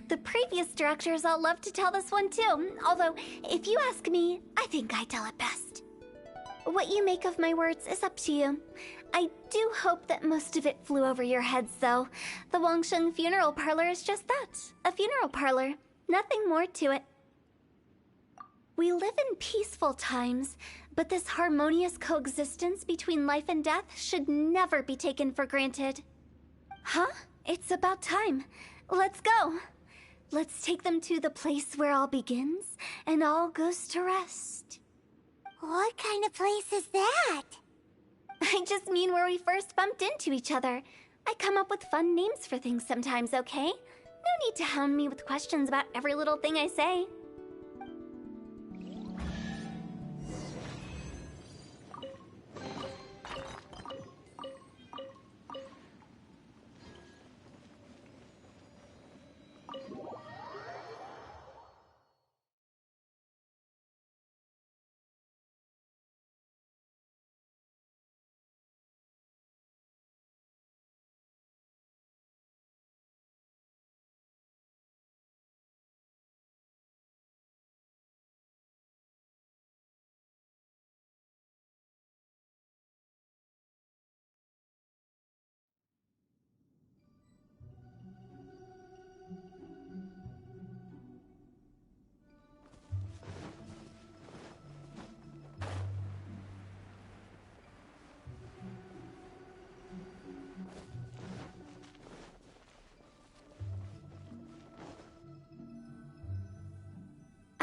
The previous directors all love to tell this one too, although, if you ask me, I think I tell it best. What you make of my words is up to you. I do hope that most of it flew over your heads, though. The Wangsheng Funeral Parlor is just that, a funeral parlor. Nothing more to it. We live in peaceful times, but this harmonious coexistence between life and death should never be taken for granted. Huh? It's about time. Let's go. Let's take them to the place where all begins and all goes to rest. What kind of place is that? I just mean where we first bumped into each other. I come up with fun names for things sometimes, okay? No need to hound me with questions about every little thing I say.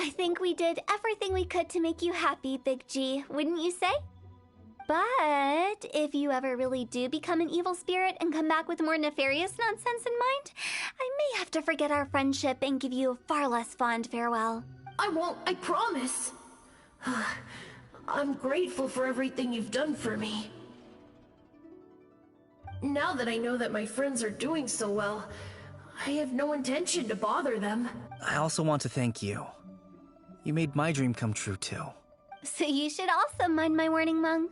I think we did everything we could to make you happy, Big G, wouldn't you say? But if you ever really do become an evil spirit and come back with more nefarious nonsense in mind, I may have to forget our friendship and give you a far less fond farewell. I won't, I promise. I'm grateful for everything you've done for me. Now that I know that my friends are doing so well, I have no intention to bother them. I also want to thank you. You made my dream come true, too. So you should also mind my warning, Mung.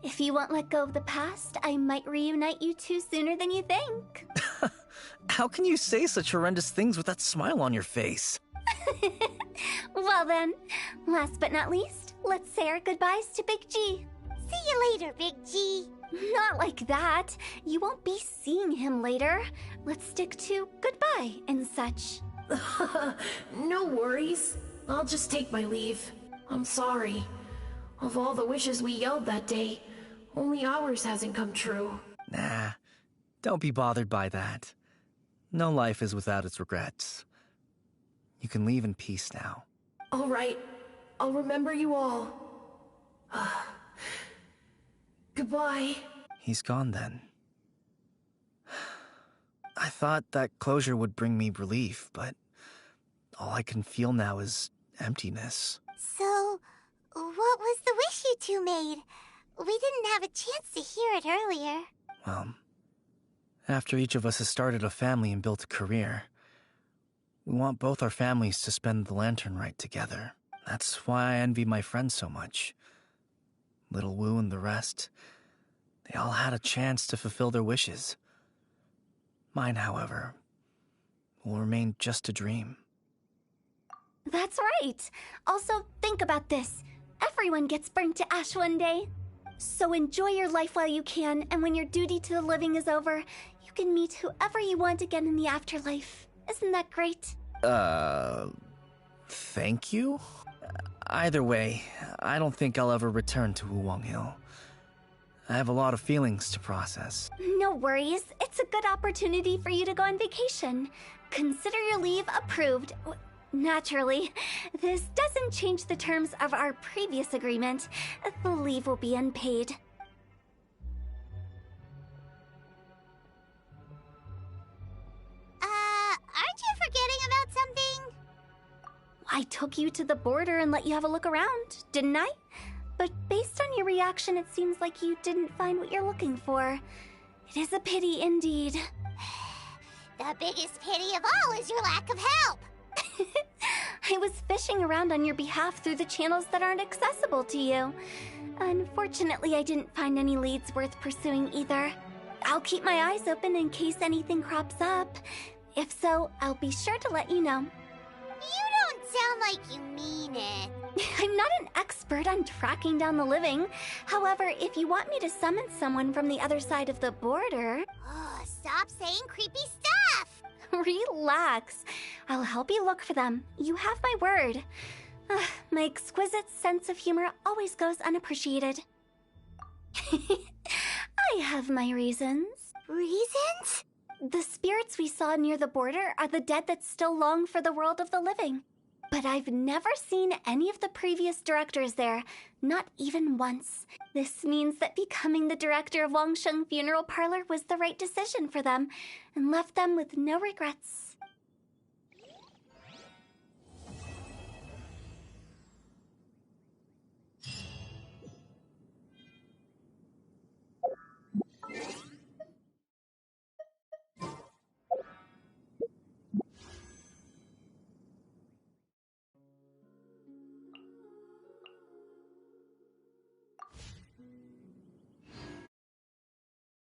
If you won't let go of the past, I might reunite you two sooner than you think. How can you say such horrendous things with that smile on your face? Well then, last but not least, let's say our goodbyes to Big G. See you later, Big G. Not like that. You won't be seeing him later. Let's stick to goodbye and such. No worries. I'll just take my leave. I'm sorry. Of all the wishes we yelled that day, only ours hasn't come true. Nah, don't be bothered by that. No life is without its regrets. You can leave in peace now. All right. I'll remember you all. Goodbye. He's gone then. I thought that closure would bring me relief, but all I can feel now is emptiness. So, what was the wish you two made? We didn't have a chance to hear it earlier. Well, after each of us has started a family and built a career, we want both our families to spend the lantern rite together. That's why I envy my friends so much. Little Wu and the rest, they all had a chance to fulfill their wishes. Mine, however, will remain just a dream. That's right. Also, think about this. Everyone gets burnt to ash one day. So enjoy your life while you can, and when your duty to the living is over, you can meet whoever you want again in the afterlife. Isn't that great? Thank you? Either way, I don't think I'll ever return to Wuwang Hill. I have a lot of feelings to process. No worries. It's a good opportunity for you to go on vacation. Consider your leave approved. Naturally, this doesn't change the terms of our previous agreement. The leave will be unpaid. Aren't you forgetting about something? I took you to the border and let you have a look around, didn't I? But based on your reaction, it seems like you didn't find what you're looking for. It is a pity indeed. The biggest pity of all is your lack of help. I was fishing around on your behalf through the channels that aren't accessible to you. Unfortunately, I didn't find any leads worth pursuing either. I'll keep my eyes open in case anything crops up. If so, I'll be sure to let you know. You don't sound like you mean it. I'm not an expert on tracking down the living. However, if you want me to summon someone from the other side of the border... Oh, stop saying creepy stuff! Relax. I'll help you look for them. You have my word. My exquisite sense of humor always goes unappreciated. I have my reasons. Reasons? The spirits we saw near the border are the dead that still long for the world of the living. But I've never seen any of the previous directors there, not even once. This means that becoming the director of Wangsheng Funeral Parlor was the right decision for them, and left them with no regrets.